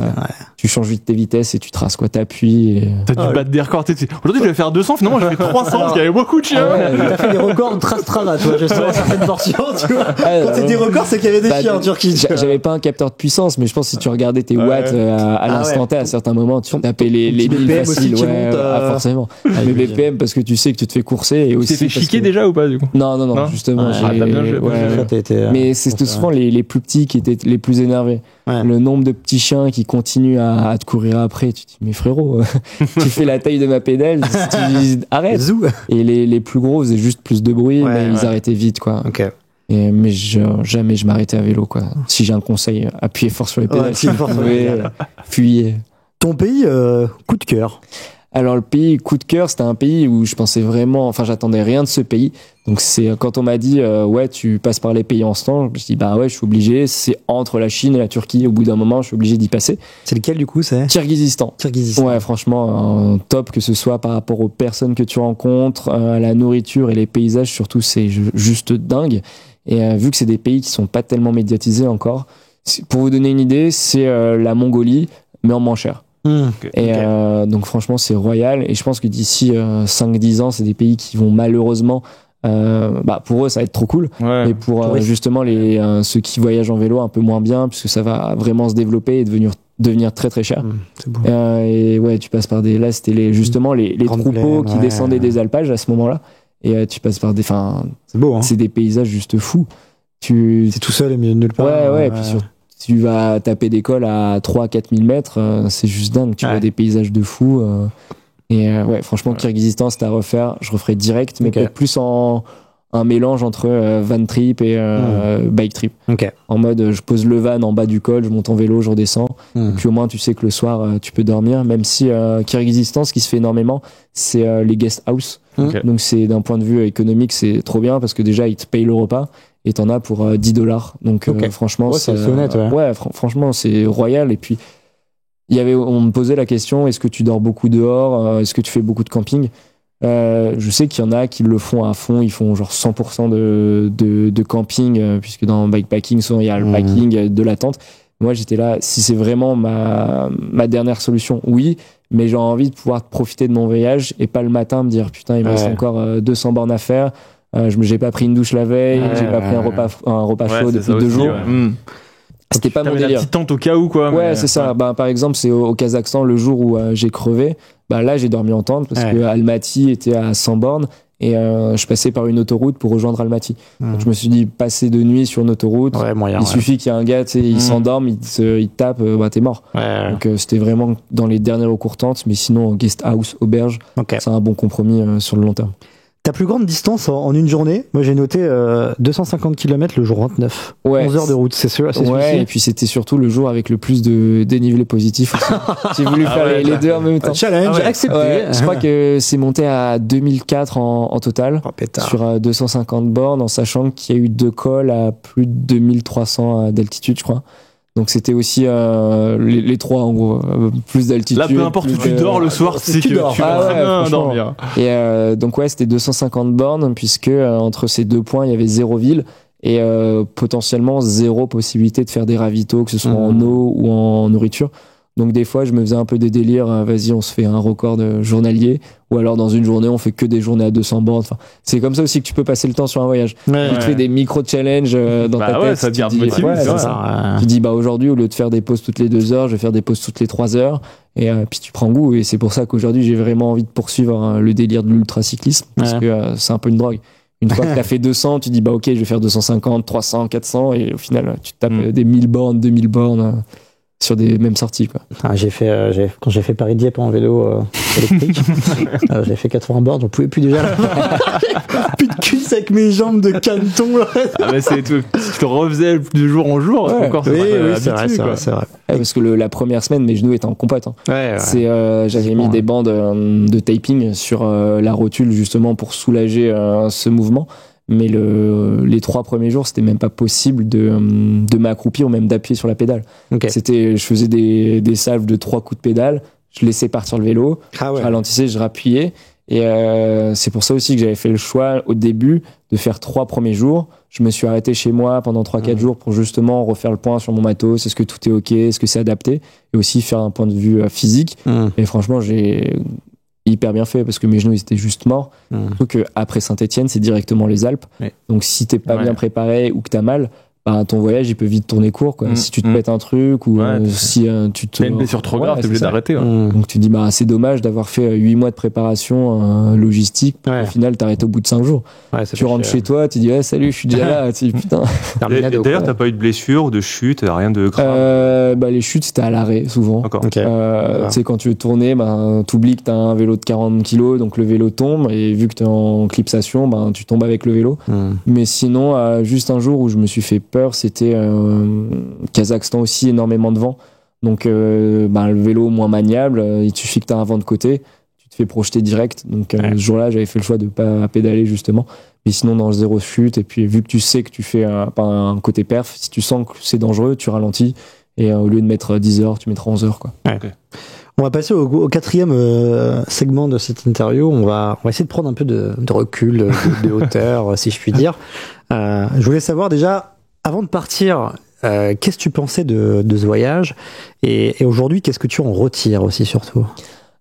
tu changes vite tes vitesses et tu traces quoi, t'appuies et...
T'as dû battre des records. Aujourd'hui je vais faire 200, finalement je fais 300 parce qu'il y avait beaucoup de chiens.
T'as fait des records de Strava, toi, je sais certaines portions, tu vois. Quand c'est des records, c'est qu'il y avait des chiens en Turquie.
J'avais pas un capteur de puissance, mais je pense que si tu regardais tes watts à l'instant T, à certains moments, tu tapais les BPM faciles. Forcément. Les BPM parce que tu sais que tu te fais courser et aussi.
Tu t'es fait chiquer déjà ou pas du coup?
Non, justement. Mais c'était souvent les plus petits qui étaient les plus énervés. Le nombre de petits chiens qui continuent à te courir après, tu te dis mais frérot, tu fais la taille de ma pédale, tu dis arrête. Et les plus gros faisaient juste plus de bruit, mais ils arrêtaient vite quoi. Mais jamais je m'arrêtais à vélo quoi. Si j'ai un conseil, appuyez fort sur les pédales. Fuyez.
Ton pays coup de cœur?
Alors le pays coup de cœur, c'était un pays où je pensais vraiment, enfin j'attendais rien de ce pays. Donc c'est quand on m'a dit ouais tu passes par les pays en ce temps, je me suis dit bah ouais je suis obligé. C'est entre la Chine et la Turquie. Au bout d'un moment je suis obligé d'y passer.
C'est lequel du coup? C'est
Kirghizistan. Ouais franchement top, que ce soit par rapport aux personnes que tu rencontres, à la nourriture et les paysages surtout, c'est juste dingue. Et vu que c'est des pays qui sont pas tellement médiatisés encore, Pour vous donner une idée, c'est la Mongolie, mais en moins cher. Et donc franchement, c'est royal. Et je pense que d'ici 5-10 ans, c'est des pays qui vont malheureusement... pour eux, ça va être trop cool.
Ouais.
Mais pour justement ceux qui voyagent en vélo un peu moins bien, puisque ça va vraiment se développer et devenir très très cher.
C'est beau.
Et ouais, tu passes par là c'était justement les troupeaux qui descendaient des alpages à ce moment-là. Et tu passes par
c'est beau, hein.
C'est des paysages juste fous.
C'est tout seul au milieu de nulle part.
Ouais. Et puis tu vas taper des cols à 3-4 000 mètres, c'est juste dingue. Tu vois des paysages de fou. Et franchement, Kirghizistan, c'était à refaire. Je referais direct, mais peut-être plus en un mélange entre van trip et bike trip. En mode, je pose le van en bas du col, je monte en vélo, je redescends. Puis au moins, tu sais que le soir, tu peux dormir. Même si Kirghizistan, ce qui se fait énormément, c'est les guest house. Donc c'est d'un point de vue économique, c'est trop bien parce que déjà, ils te payent le repas. Et t'en as pour $10. Donc franchement,
c'est honnête.
Franchement, c'est royal. Et puis on me posait la question, est-ce que tu dors beaucoup dehors, est-ce que tu fais beaucoup de camping? Je sais qu'il y en a qui le font à fond, ils font genre 100% de camping, puisque dans bikepacking souvent il y a le packing, de la tente. Moi j'étais là, si c'est vraiment ma dernière solution, oui, mais j'ai envie de pouvoir profiter de mon voyage et pas le matin me dire putain il me reste encore 200 bornes à faire. J'ai pas pris une douche la veille, j'ai pas pris un repas chaud depuis 2 jours. C'était pas mon délire.
La petite tente au cas où, quoi.
Ouais, c'est ça. Par exemple, c'est au Kazakhstan, le jour où j'ai crevé. Là, j'ai dormi en tente parce que Almaty était à 100 bornes et je passais par une autoroute pour rejoindre Almaty. Donc, je me suis dit, passer de nuit sur une autoroute, il suffit qu'il y ait un gars, il s'endorme, il te tape, t'es mort. Donc, c'était vraiment dans les derniers recours tentes, mais sinon, guest house, auberge, c'est un bon compromis sur le long terme.
Ta plus grande distance en une journée, moi j'ai noté 250 km le jour 29. 11 heures de route, c'est sûr.
Ouais, et puis c'était surtout le jour avec le plus de dénivelé positif. J'ai voulu faire les deux en même temps.
Challenge accepté.
Je crois que c'est monté à 2004 en total, sur 250 bornes, en sachant qu'il y a eu 2 cols à plus de 2300 d'altitude, je crois. Donc c'était aussi les 3 en gros, plus d'altitude.
Là, peu importe où tu dors le soir, c'est que tu vas très bien dormir.
Et donc c'était 250 bornes puisque entre ces 2 points il y avait 0 ville et potentiellement 0 possibilité de faire des ravitaux, que ce soit en eau ou en nourriture. Donc des fois je me faisais un peu des délires, vas-y on se fait un record de journalier, ou alors dans une journée on fait que des journées à 200 bornes. Enfin, c'est comme ça aussi que tu peux passer le temps sur un voyage. Tu te fais des micro-challenges dans ta tête.
Ça te garde
motivé.
Ça.
Tu dis aujourd'hui au lieu de faire des pauses toutes les 2 heures, je vais faire des pauses toutes les 3 heures. Et puis tu prends goût, et c'est pour ça qu'aujourd'hui j'ai vraiment envie de poursuivre le délire de l'ultracyclisme, parce que c'est un peu une drogue. Une fois que t'as fait 200, tu dis ok je vais faire 250, 300, 400, et au final tu te tapes des 1000 bornes, 2000 bornes sur des mêmes sorties, quoi.
Quand j'ai fait Paris-Dieppe en vélo électrique, j'ai fait 80 bornes, j'en pouvais plus déjà. Plus de cul avec mes jambes de caneton.
C'est tout. Tu te refaisais de jour en jour, encore.
Oui, c'est vrai.
Parce que la première semaine, mes genoux étaient en compote. J'avais mis des bandes de taping sur la rotule justement pour soulager ce mouvement. Mais les 3 premiers jours, c'était même pas possible de m'accroupir ou même d'appuyer sur la pédale. Je faisais des salves de 3 coups de pédale, je laissais partir le vélo, je ralentissais, je rappuyais. Et c'est pour ça aussi que j'avais fait le choix au début de faire 3 premiers jours. Je me suis arrêté chez moi pendant 3-4 jours pour justement refaire le point sur mon matos, est-ce que tout est ok, est-ce que c'est adapté, et aussi faire un point de vue physique. Et franchement, j'ai hyper bien fait parce que mes genoux ils étaient juste morts. Surtout qu'après Saint-Etienne c'est directement les Alpes, donc si t'es pas bien préparé ou que t'as mal, ton voyage il peut vite tourner court, quoi. Si tu te pètes un truc ou si tu te...
T'as une blessure trop grave, t'es obligé d'arrêter.
Donc tu dis c'est dommage d'avoir fait 8 mois de préparation logistique, au final t'arrêtes au bout de 5 jours. Tu rentres chez toi, tu dis salut, je suis déjà là. Putain.
D'ailleurs t'as pas eu de blessure, de chute, rien de grave?
Les chutes c'était à l'arrêt souvent. Tu sais, quand tu veux tourner, t'oublies que t'as un vélo de 40 kilos, donc le vélo tombe, et vu que t'es en clipsation, tu tombes avec le vélo. Mais sinon juste un jour où je me suis fait peur, c'était Kazakhstan aussi, énormément de vent, donc le vélo moins maniable, il suffit que tu as un vent de côté, tu te fais projeter direct, donc ce jour-là j'avais fait le choix de pas pédaler justement, mais sinon dans le 0 chute, et puis vu que tu sais que tu fais un côté perf, si tu sens que c'est dangereux tu ralentis, et au lieu de mettre 10 heures tu mettras 11 heures, quoi.
On va passer au 4e segment de cette interview. On va essayer de prendre un peu de recul, de hauteur, si je puis dire. Je voulais savoir déjà, avant de partir qu'est-ce que tu pensais de ce voyage et aujourd'hui, qu'est-ce que tu en retires aussi surtout?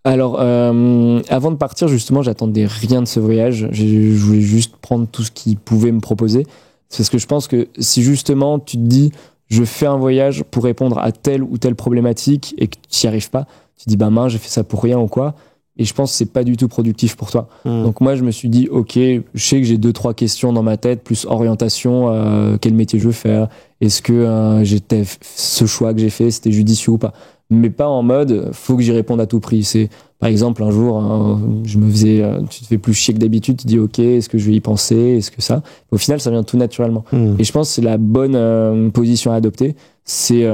Alors, avant de partir, justement, j'attendais rien de ce voyage. Je voulais juste prendre tout ce qu'il pouvait me proposer. C'est parce que je pense que si justement tu te dis, je fais un voyage pour répondre à telle ou telle problématique et que tu n'y arrives pas, tu te dis, mince, j'ai fait ça pour rien ou quoi. Et je pense que c'est pas du tout productif pour toi. Donc moi, je me suis dit, ok, je sais que j'ai 2-3 questions dans ma tête, plus orientation, quel métier je veux faire, est-ce que ce choix que j'ai fait, c'était judicieux ou pas. Mais pas en mode, faut que j'y réponde à tout prix. C'est, par exemple, un jour, tu te fais plus chier que d'habitude, tu te dis, ok, est-ce que je vais y penser, est-ce que ça. Au final, ça vient tout naturellement. Et je pense que c'est la bonne position à adopter. C'est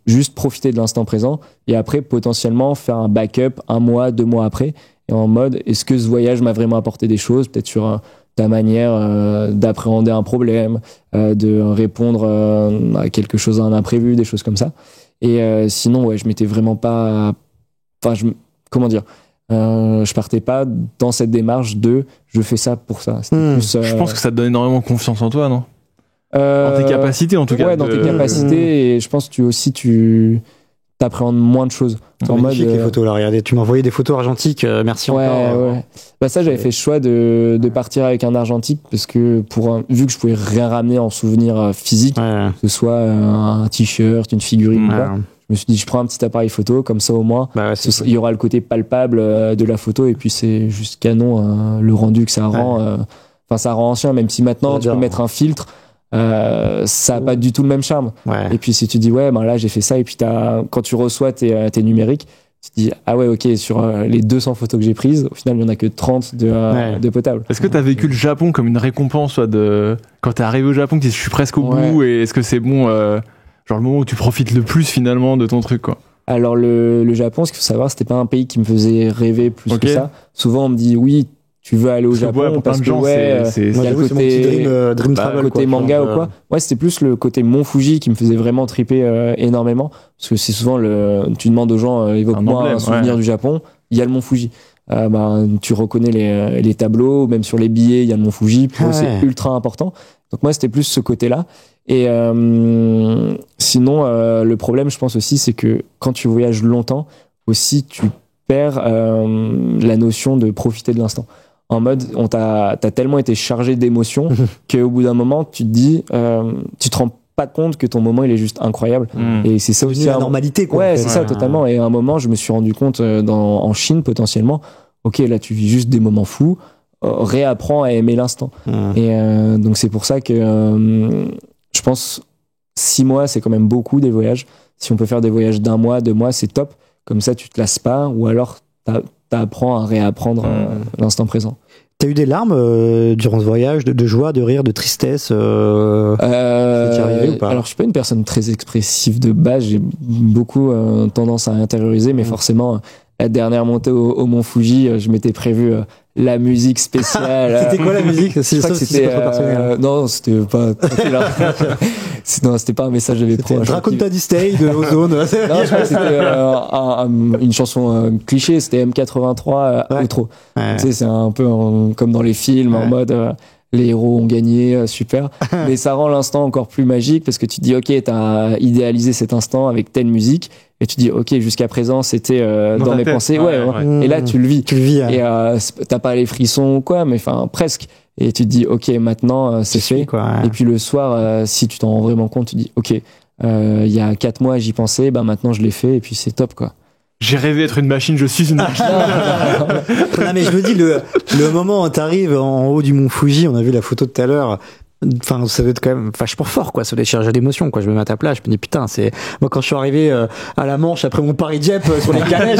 juste profiter de l'instant présent et après potentiellement faire un backup 1 mois, 2 mois après et en mode est-ce que ce voyage m'a vraiment apporté des choses, peut-être sur ta manière d'appréhender un problème, de répondre à quelque chose, à un imprévu, des choses comme ça. Et sinon ouais, je m'étais vraiment pas, comment dire, je partais pas dans cette démarche de je fais ça pour ça. Plus,
je pense que ça te donne énormément confiance en toi, non? Dans tes capacités, en tout cas.
Ouais, dans tes capacités, et je pense que tu t'appréhendes moins de choses.
En mode, les photos, là, regardez, tu m'as envoyé des photos argentiques, merci encore.
Ouais. Bah, ça, j'avais fait le choix de partir avec un argentique, parce que vu que je pouvais rien ramener en souvenir physique, que ce soit un t-shirt, une figurine, quoi, je me suis dit, je prends un petit appareil photo, comme ça, au moins, il y aura le côté palpable de la photo, et puis c'est juste canon, le rendu que ça rend, ça rend ancien, même si maintenant, tu peux mettre un filtre, ça a pas du tout le même charme. Et puis si tu dis là j'ai fait ça, et puis quand tu reçois tes numériques, tu te dis ah ouais ok, sur les 200 photos que j'ai prises, au final il y en a que 30 de potables.
Est-ce que t'as vécu le Japon comme une récompense quand t'es arrivé au Japon, que tu dis je suis presque au bout, et est-ce que c'est bon, genre le moment où tu profites le plus finalement de ton truc, quoi?
Alors le Japon, ce qu'il faut savoir, c'était pas un pays qui me faisait rêver plus que ça. Souvent on me dit oui, tu veux aller au Japon parce que il y a le côté
dream travel,
côté manga ou quoi. Ouais, c'était plus le côté Mont Fuji qui me faisait vraiment triper énormément, parce que c'est souvent tu demandes aux gens évoque-moi un souvenir du Japon, il y a le Mont Fuji. Tu reconnais les tableaux, même sur les billets il y a le Mont Fuji, c'est ultra important. Donc moi c'était plus ce côté-là. Et sinon le problème, je pense aussi, c'est que quand tu voyages longtemps aussi, tu perds la notion de profiter de l'instant. En mode, t'as tellement été chargé d'émotions qu'au bout d'un moment, tu te dis, tu te rends pas compte que ton moment, il est juste incroyable. Et c'est ça aussi.
La normalité, quoi.
Ouais, c'est ça, totalement. Et à un moment, je me suis rendu compte, en Chine, potentiellement, ok, là, tu vis juste des moments fous, réapprends à aimer l'instant. Et donc, c'est pour ça que je pense 6 mois, c'est quand même beaucoup des voyages. Si on peut faire des voyages d'1 mois, 2 mois, c'est top. Comme ça, tu te lasses pas, ou alors t'apprends à réapprendre l'instant présent.
T'as eu des larmes durant ce voyage, de joie, de rire, de tristesse c'est arrivé ou pas?
Alors je suis pas une personne très expressive de base, j'ai beaucoup tendance à intérioriser, mais forcément la dernière montée au Mont Fuji, je m'étais prévu la musique spéciale.
C'était quoi la musique?
Je crois que c'était non, c'était pas non, c'était pas un message de pro.
Draconta Stay de Ozone.
Non, je crois que c'était une chanson cliché, c'était M83 Outro. Tu sais, c'est un peu comme dans les films, en mode les héros ont gagné, super. Mais ça rend l'instant encore plus magique, parce que tu te dis ok, t'as idéalisé cet instant avec telle musique, et tu dis ok, jusqu'à présent c'était dans mes pensées, et là tu le vis, et t'as pas les frissons ou quoi, mais enfin presque, et tu te dis ok, maintenant c'est fait, et puis le soir si tu t'en rends vraiment compte, tu dis ok, il y a 4 mois j'y pensais, maintenant je l'ai fait, et puis c'est top, quoi.
J'ai rêvé d'être une machine, je suis une machine.
Non, mais je me dis, le moment où t'arrives en haut du Mont Fuji, on a vu la photo tout à l'heure, enfin, ça doit être quand même vachement fort, quoi, ça doit charger d'émotions, quoi. Je me mets à ta place, je me dis, putain, moi, quand je suis arrivé à la Manche, après mon Paris-Dieppe, sur les galets,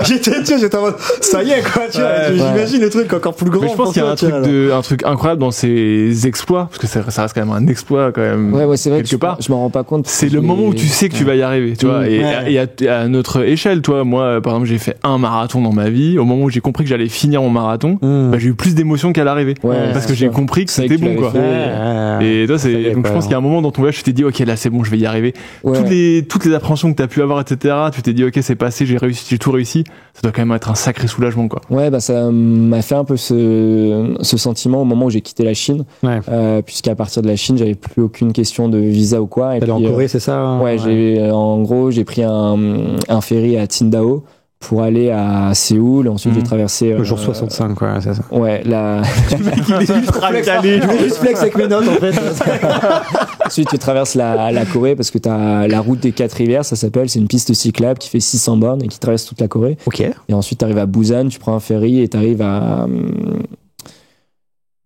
j'étais en mode, ça y est, quoi, tu vois, j'imagine le truc encore plus grand.
Mais je pense qu'il y a un truc incroyable dans ces exploits, parce que ça reste quand même un exploit, quand même.
Ouais, c'est vrai,
quelque part.
Je m'en rends pas compte.
C'est le moment où tu sais que tu vas y arriver, tu vois, et à notre échelle, toi, moi, par exemple, j'ai fait un marathon dans ma vie. Au moment où j'ai compris que j'allais finir mon marathon, j'ai eu plus d'émotions qu'à l'arrivée. Parce que j'ai compris que c'était bon, quoi. Et toi,
ça y est,
donc je
quoi.
pense qu'il y a un moment dans ton voyage, tu t'es dit, ok, là, c'est bon, je vais y arriver.
Ouais.
Toutes les appréhensions que t'as pu avoir, etc., tu t'es dit, ok, c'est passé, j'ai réussi, j'ai tout réussi. Ça doit quand même être un sacré soulagement, quoi.
Ouais, bah ça m'a fait un peu ce sentiment au moment où j'ai quitté la Chine,
Ouais.
puisqu'à partir de la Chine, j'avais plus aucune question de visa ou quoi. Et
T'allais en
puis,
Corée, c'est ça?
ouais, en gros, j'ai pris un ferry à Qingdao pour aller à Séoul. Et ensuite, j'ai traversé
Le jour 65, quoi, c'est ça.
Ouais,
Il est juste racalé. Je vais juste flex avec mes notes, en fait.
Ensuite, tu traverses la Corée parce que t'as la route des 4 rivières, ça s'appelle. C'est une piste cyclable qui fait 600 bornes et qui traverse toute la Corée.
Ok.
Et ensuite, t'arrives à Busan, tu prends un ferry et t'arrives à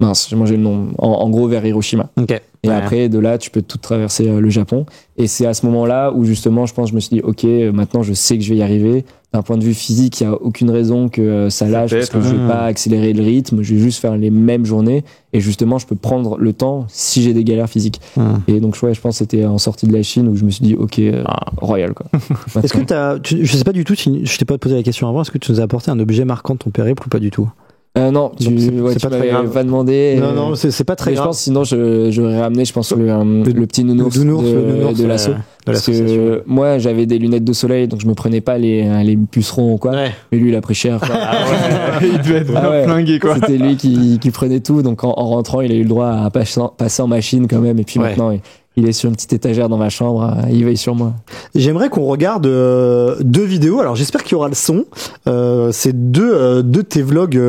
mince, j'ai mangé le nom. En gros, vers Hiroshima.
Ok.
Et
Ouais.
après, de là, tu peux tout traverser le Japon. Et c'est à ce moment-là où, justement, je me suis dit, ok, maintenant, je sais que je vais y arriver. D'un point de vue physique, il n'y a aucune raison que ça lâche parce que je vais pas accélérer le rythme. Je vais juste faire les mêmes journées. Et justement, je peux prendre le temps si j'ai des galères physiques. Et donc, ouais, je pense que c'était en sortie de la Chine où je me suis dit, ok, royal, quoi.
Est-ce que je sais pas du tout si je t'ai pas posé la question avant, est-ce que tu nous as apporté un objet marquant de ton périple ou pas du tout?
Non, tu
c'est pas très
m'avais
grave.
pas demandé.
Non, c'est pas très
Mais
grave.
je pense, sinon, j'aurais ramené, le petit nounours,
le nounours
de l'assaut. Parce que moi, j'avais des lunettes de soleil, donc je me prenais pas les pucerons ou quoi.
Ouais.
Mais lui, il a pris cher, quoi.
Il devait être bien flingué, quoi.
C'était lui qui prenait tout, donc en rentrant, il a eu le droit à passer en machine quand même. Et puis maintenant, il est sur une petite étagère dans ma chambre, il veille sur moi.
J'aimerais qu'on regarde deux vidéos. Alors j'espère qu'il y aura le son. C'est deux de tes vlogs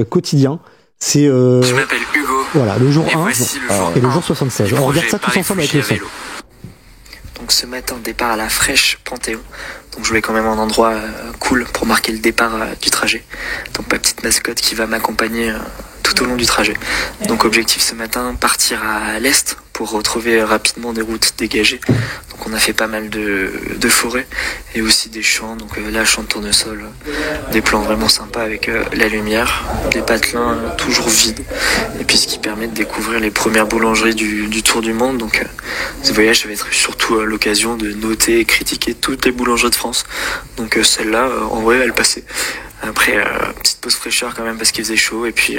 quotidiens. C'est
Je m'appelle Hugo.
voilà, le jour
Et
1
voici le jour
et le
1
jour 76.
du
On regarde
projet
ça tous
Paris
ensemble avec le son.
Fougier à vélo. Donc ce matin, départ à la fraîche Panthéon. Donc je voulais quand même un endroit cool pour marquer le départ du trajet. Donc ma petite mascotte qui va m'accompagner tout au long du trajet. Donc objectif ce matin, partir à l'est pour retrouver rapidement des routes dégagées. Donc on a fait pas mal de forêts et aussi des champs. Donc là, champ de tournesol, des plans vraiment sympas avec la lumière, des patelins toujours vides. Et puis ce qui permet de découvrir les premières boulangeries du tour du monde. Donc ce voyage, ça va être surtout l'occasion de noter et critiquer toutes les boulangeries de France. Donc celle-là, en vrai, elle passait. Après, petite pause fraîcheur quand même parce qu'il faisait chaud. Et puis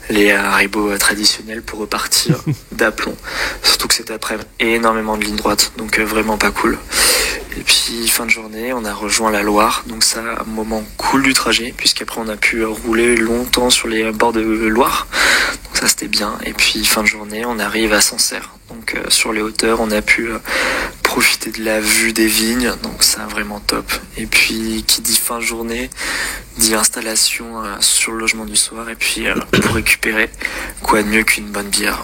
les haribots traditionnels pour repartir d'aplomb. Surtout que cet après-midi, énormément de lignes droites. Donc vraiment pas cool. Et puis fin de journée, on a rejoint la Loire. Donc ça, un moment cool du trajet. Puisqu'après, on a pu rouler longtemps sur les bords de Loire. Donc ça, c'était bien. Et puis fin de journée, on arrive à Sancerre. Donc sur les hauteurs, on a pu profiter de la vue des vignes, donc ça vraiment top. Et puis qui dit fin de journée dit installation sur le logement du soir. Et puis pour récupérer, quoi de mieux qu'une bonne bière.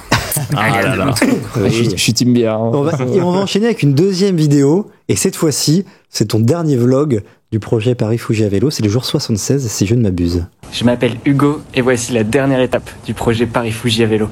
Allez, à demain.
Je suis team bière. Hein.
On va enchaîner avec une deuxième vidéo. Et cette fois-ci, c'est ton dernier vlog du projet Paris Fougier à vélo. C'est le jour 76, si je ne m'abuse.
Je m'appelle Hugo et voici la dernière étape du projet Paris Fougier à vélo.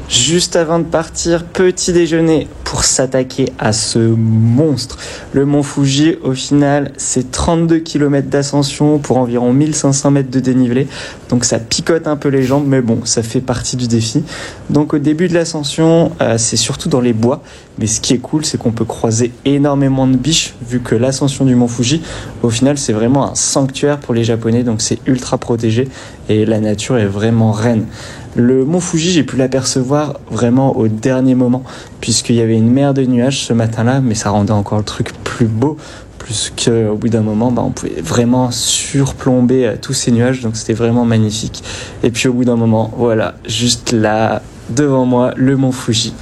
Juste avant de partir, petit déjeuner pour s'attaquer à ce monstre. Le mont Fuji, au final, c'est 32 km d'ascension pour environ 1500 mètres de dénivelé. Donc ça picote un peu les jambes, mais bon, ça fait partie du défi. Donc au début de l'ascension, c'est surtout dans les bois. Mais ce qui est cool, c'est qu'on peut croiser énormément de biches, vu que l'ascension du mont Fuji, au final, c'est vraiment un sanctuaire pour les Japonais. Donc c'est ultra protégé et la nature est vraiment reine. Le mont Fuji, j'ai pu l'apercevoir vraiment au dernier moment, puisqu'il y avait une mer de nuages ce matin-là, mais ça rendait encore le truc plus beau, plus qu'au bout d'un moment, on pouvait vraiment surplomber tous ces nuages, donc c'était vraiment magnifique. Et puis au bout d'un moment, voilà, juste là, devant moi, le mont Fuji.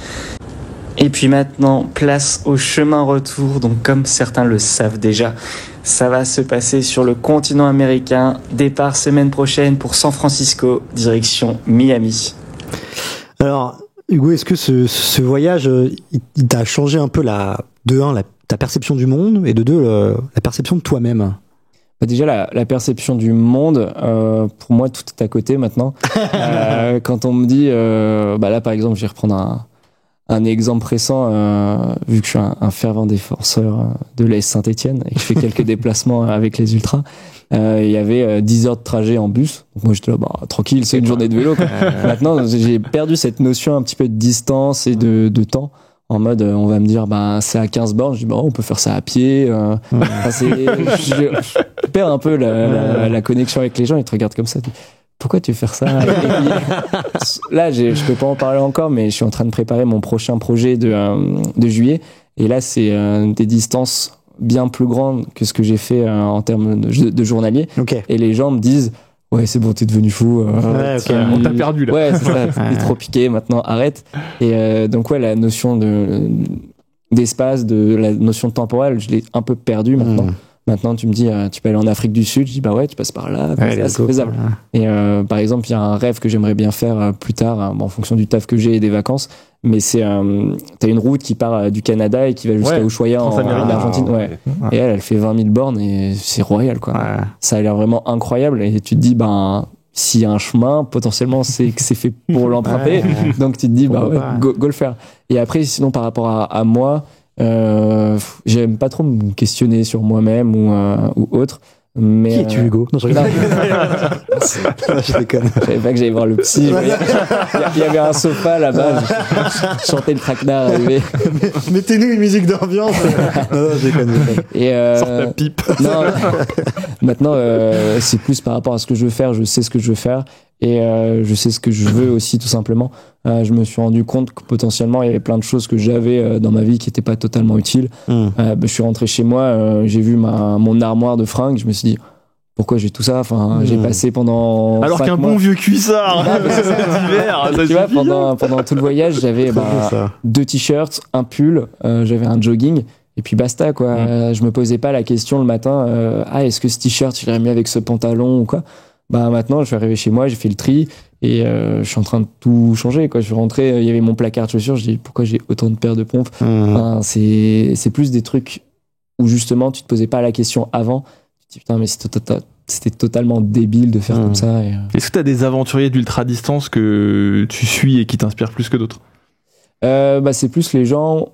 Et puis maintenant, place au chemin retour, donc comme certains le savent déjà, ça va se passer sur le continent américain. Départ semaine prochaine pour San Francisco, direction Miami.
Alors, Hugo, est-ce que ce voyage, il t'a changé un peu ta perception du monde et de deux, la perception de toi-même?
Déjà, la perception du monde, pour moi, tout est à côté maintenant. Quand on me dit, là, par exemple, je vais reprendre un exemple récent, vu que je suis un fervent défenseur de l'AS Saint-Etienne et que je fais quelques déplacements avec les ultras, il y avait 10 heures de trajet en bus. Donc moi j'étais là, tranquille, c'est une journée de vélo, quoi. Maintenant, j'ai perdu cette notion un petit peu de distance et de temps. En mode, on va me dire, c'est à 15 bornes. Je dis, on peut faire ça à pied. Je perds un peu la connexion avec les gens. Ils te regardent comme ça. pourquoi tu veux faire ça? Et puis, là, je peux pas en parler encore, mais je suis en train de préparer mon prochain projet de juillet. Et là, c'est des distances bien plus grandes que ce que j'ai fait en termes de journalier.
Ok.
Et les gens me disent, ouais, c'est bon, t'es devenu fou.
Ouais, ok.
On t'a perdu là.
Ouais, c'est ça. T'es trop piqué, maintenant arrête. Et donc, ouais, la notion d'espace, de la notion de temporel, je l'ai un peu perdue maintenant. Maintenant, tu me dis, tu peux aller en Afrique du Sud. Je dis, bah ouais, tu passes par là.
Ouais,
c'est faisable. Et par exemple, il y a un rêve que j'aimerais bien faire plus tard, en fonction du taf que j'ai et des vacances. Mais c'est, t'as une route qui part du Canada et qui va jusqu'à Ushuaia en Argentine. Ouais. Et elle fait 20 000 bornes et c'est royal, quoi. Ouais. Ça a l'air vraiment incroyable. Et tu te dis, ben, s'il y a un chemin, potentiellement, c'est que c'est fait pour l'emprunter. Donc tu te dis, bah ouais, go le faire. Et après, sinon, par rapport à moi, j'aime pas trop me questionner sur moi-même ou autre. Mais
qui es-tu, Hugo? Non, je déconne.
Je savais pas que j'allais voir le psy. Il y avait un sofa là-bas. Je chantais le traquenard arrivé.
Mettez-nous une musique d'ambiance. Non, je déconne.
Et
sort ta pipe.
Non, maintenant, c'est plus par rapport à ce que je veux faire. Je sais ce que je veux faire. Et je sais ce que je veux aussi, tout simplement. Je me suis rendu compte que potentiellement il y avait plein de choses que j'avais dans ma vie qui n'étaient pas totalement utiles. Je suis rentré chez moi, j'ai vu mon armoire de fringues, je me suis dit pourquoi j'ai tout ça. Enfin, j'ai passé pendant
alors qu'un bon vieux cuissard d'hiver.
Tu vois, pendant tout le voyage, j'avais 2 t-shirts, un pull, j'avais un jogging. Et puis basta, quoi. Je me posais pas la question le matin, est-ce que ce t-shirt irait mieux avec ce pantalon ou quoi. Maintenant, je suis arrivé chez moi, j'ai fait le tri et je suis en train de tout changer, quoi. Je suis rentré, il y avait mon placard de chaussures, je dis pourquoi j'ai autant de paires de pompes. C'est plus des trucs où justement tu te posais pas la question avant. Tu te dis putain, mais c'était totalement débile de faire comme ça.
Est-ce que tu as des aventuriers d'ultra distance que tu suis et qui t'inspirent plus que d'autres?
C'est plus les gens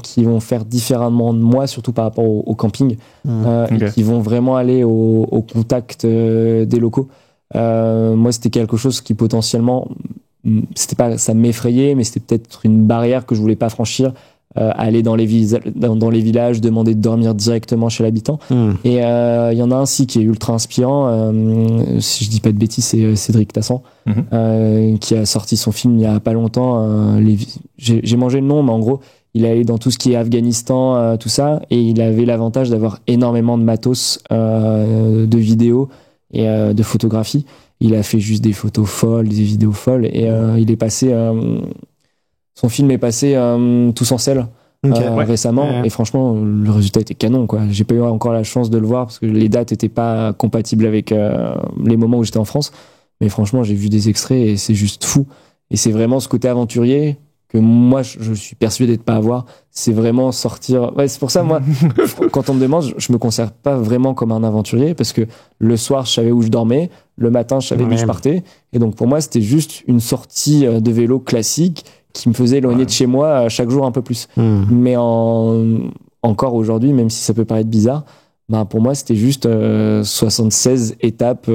qui vont faire différemment de moi, surtout par rapport au camping, et qui vont vraiment aller au contact des locaux. Moi, c'était quelque chose qui potentiellement, ça m'effrayait, mais c'était peut-être une barrière que je voulais pas franchir. Aller dans les villages, demander de dormir directement chez l'habitant. Et il y en a un qui est ultra inspirant, si je dis pas de bêtises, c'est Cédric Tassan, qui a sorti son film il y a pas longtemps. J'ai mangé le nom, mais en gros, il est allé dans tout ce qui est Afghanistan, tout ça, et il avait l'avantage d'avoir énormément de matos de vidéos et de photographies. Il a fait juste des photos folles, des vidéos folles, et il est passé... Son film est passé Tous en selle récemment, et franchement le résultat était canon, quoi. J'ai pas eu encore la chance de le voir parce que les dates étaient pas compatibles avec les moments où j'étais en France, mais franchement j'ai vu des extraits et c'est juste fou. Et c'est vraiment ce côté aventurier que moi je suis persuadé de pas avoir. C'est vraiment sortir. Ouais, c'est pour ça, moi quand on me demande, je me considère pas vraiment comme un aventurier parce que le soir je savais où je dormais, le matin je savais d'où je partais, et donc pour moi c'était juste une sortie de vélo classique qui me faisait éloigner de chez moi chaque jour un peu plus. Mais encore aujourd'hui, même si ça peut paraître bizarre, pour moi c'était juste 76 étapes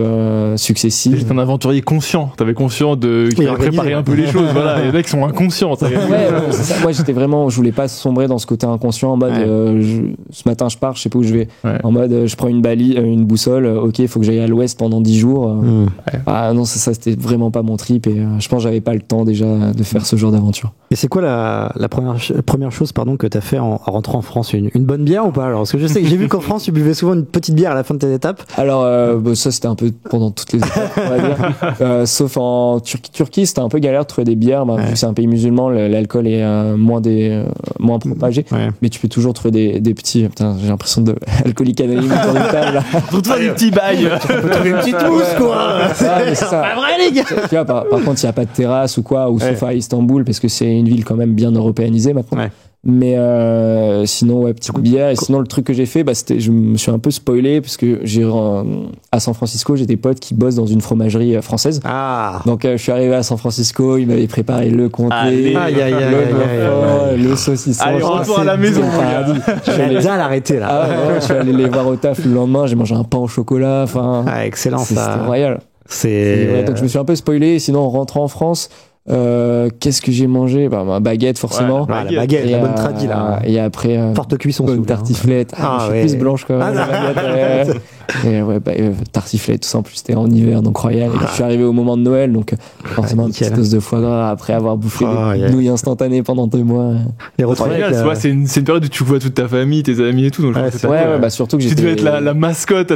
successives.
T'étais un aventurier conscient, t'avais conscience qu'il a préparé un peu les choses. Voilà, les mecs sont inconscients.
C'est ça. Moi j'étais vraiment, je voulais pas sombrer dans ce côté inconscient en mode ce matin je pars, je sais pas où je vais, en mode je prends une boussole, ok, il faut que j'aille à l'ouest pendant 10 jours. Non, ça c'était vraiment pas mon trip, et je pense que j'avais pas le temps déjà de faire ce genre d'aventure.
Et c'est quoi la première chose que t'as fait en rentrant en France? Une bonne bière ou pas? Alors, parce que je sais que j'ai vu qu'en France tu buvais souvent une petite bière à la fin de tes étapes.
Alors ça c'était un peu pendant toutes les étapes, on va dire. Sauf en Turquie c'était un peu galère de trouver des bières, vu que c'est un pays musulman, l'alcool est moins propagé, mais tu peux toujours trouver des petits, putain, j'ai l'impression de alcoolique anonyme autour d'une table.
Trouve-toi des petits bails.
Tu peux trouver une petite mousse, quoi.
C'est ça.
Pas vrai, les gars.
Tu vois, par contre il y a pas de terrasse ou quoi, ou sauf à Istanbul, parce que c'est une ville quand même bien européanisée maintenant. Mais sinon petite bière. Et sinon le truc que j'ai fait, c'était, je me suis un peu spoilé parce que à San Francisco j'ai des potes qui bossent dans une fromagerie française. Donc je suis arrivé à San Francisco, ils m'avaient préparé le comté, le saucisson.
Allez, retour à la maison.
J'ai déjà l'arrêter là.
Je suis allé les voir au taf le lendemain, j'ai mangé un pain au chocolat. Enfin,
excellent,
c'était royal. Donc je me suis un peu spoilé. Sinon en rentrant en France, Qu'est-ce que j'ai mangé? Ma baguette, forcément.
La baguette, la bonne tradie, là.
Et après,
Forte cuisson.
une tartiflette. Je suis plus blanche quand même. Tartiflette, tout ça. En plus, c'était en hiver, donc royal. Et je suis arrivé au moment de Noël, donc forcément, une petite dose de foie gras après avoir bouffé des nouilles instantanées pendant 2 mois.
Les retrouvailles.
C'est une période où tu vois toute ta famille, tes amis et tout. Donc
surtout que
tu devais être la mascotte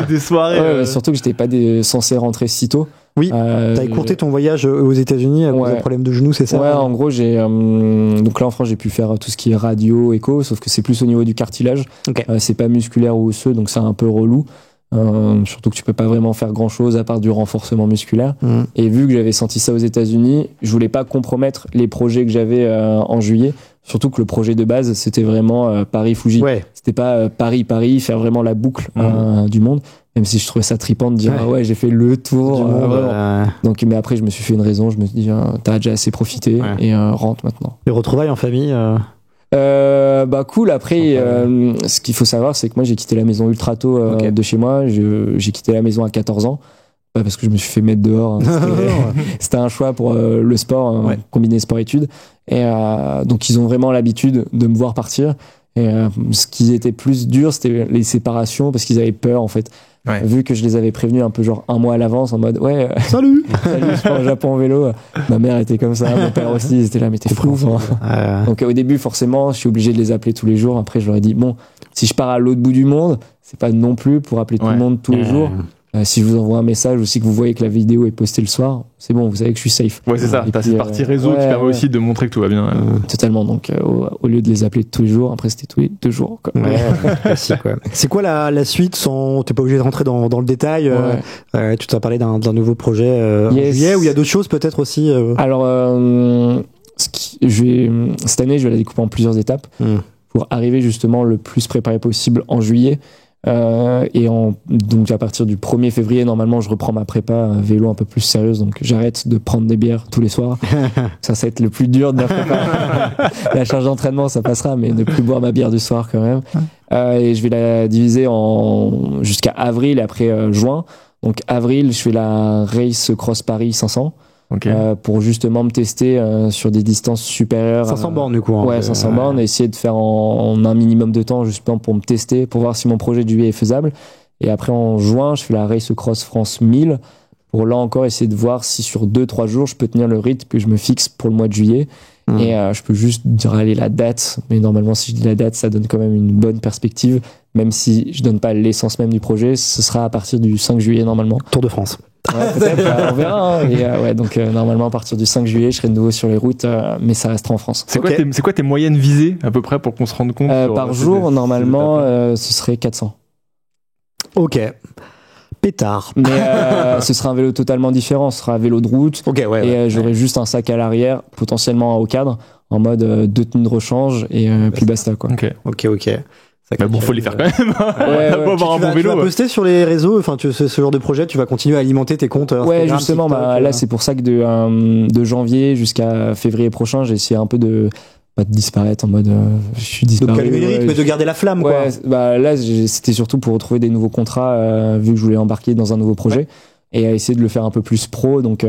des soirées.
Surtout que j'étais pas censé rentrer si tôt.
Oui, t'as écourté ton voyage aux États-Unis à cause d'un problème de genou, c'est ça?
Ouais, en gros, donc là en France, j'ai pu faire tout ce qui est radio, écho, sauf que c'est plus au niveau du cartilage.
Okay.
C'est pas musculaire ou osseux, donc c'est un peu relou. Surtout que tu peux pas vraiment faire grand chose à part du renforcement musculaire. Et vu que j'avais senti ça aux États-Unis, je voulais pas compromettre les projets que j'avais en juillet. Surtout que le projet de base, c'était vraiment Paris-Fuji. Ouais. C'était pas Paris-Paris, faire vraiment la boucle du monde. Même si je trouvais ça trippant de dire j'ai fait le tour. Donc, mais après, je me suis fait une raison. Je me suis dit, t'as déjà assez profité et rentre maintenant.
Les retrouvailles en famille
cool. Après, ce qu'il faut savoir, c'est que moi, j'ai quitté la maison ultra tôt de chez moi. J'ai quitté la maison à 14 ans. Pas parce que je me suis fait mettre dehors. C'était un choix pour le sport, combiner sport-études. Et donc, ils ont vraiment l'habitude de me voir partir. Et ce qui était plus dur, c'était les séparations parce qu'ils avaient peur, en fait. Vu que je les avais prévenus un peu genre 1 mois à l'avance en mode salut je pars au Japon en vélo. Ma mère était comme ça, mon père aussi, ils étaient là, mais t'es fou. Donc au début forcément je suis obligé de les appeler tous les jours. Après je leur ai dit bon, si je pars à l'autre bout du monde, c'est pas non plus pour appeler tout le monde tous les jours. Si je vous envoie un message aussi que vous voyez que la vidéo est postée le soir, c'est bon, vous savez que je suis safe.
Ouais, c'est ça. T'as cette partie réseau qui permet aussi de montrer que tout va bien.
Totalement. Donc, au lieu de les appeler tous les jours, après c'était tous les 2 jours. Quoi.
Classique. C'est quoi la suite sans, t'es pas obligé de rentrer dans le détail. Tu t'as parlé d'un nouveau projet en juillet, où il y a d'autres choses peut-être aussi.
Alors, cette année, je vais la découper en plusieurs étapes pour arriver justement le plus préparé possible en juillet. Donc à partir du 1er février, normalement, je reprends ma prépa vélo un peu plus sérieuse. Donc j'arrête de prendre des bières tous les soirs. Ça va être le plus dur de la prépa. La charge d'entraînement, ça passera, mais ne plus boire ma bière du soir quand même. Et je vais la diviser jusqu'à avril et après juin. Donc avril, je fais la Race Cross Paris 500. Pour justement me tester sur des distances supérieures.
500 bornes du coup.
500 bornes, et essayer de faire en un minimum de temps justement pour me tester, pour voir si mon projet de juillet est faisable. Et après en juin, je fais la Race Cross France 1000 pour là encore essayer de voir si sur 2-3 jours je peux tenir le rythme que je me fixe pour le mois de juillet. Et je peux juste dire allez la date, mais normalement si je dis la date, ça donne quand même une bonne perspective, même si je donne pas l'essence même du projet. Ce sera à partir du 5 juillet normalement.
Tour de France.
Peut-être, on verra. Et donc normalement à partir du 5 juillet, je serai de nouveau sur les routes, mais ça restera en France.
C'est quoi tes moyennes visées à peu près pour qu'on se rende compte
par jour, normalement, ce serait 400.
Ok. Pétard.
Mais ce sera un vélo totalement différent. Ce sera un vélo de route. Et j'aurai juste un sac à l'arrière, potentiellement au cadre, en mode 2 tenues de rechange et puis basta quoi.
Ok.
Mais bon, faut les faire quand même. Avoir un bon vélo.
Tu vas poster sur les réseaux, enfin, ce genre de projet, tu vas continuer à alimenter tes comptes.
Ouais, justement, TikTok, là, c'est pour ça que de janvier jusqu'à février prochain, j'ai essayé un peu pas de disparaître en mode je suis disparu.
De calmer le rythme, mais de garder la flamme, quoi.
Là, c'était surtout pour retrouver des nouveaux contrats, vu que je voulais embarquer dans un nouveau projet. Et à essayer de le faire un peu plus pro. Donc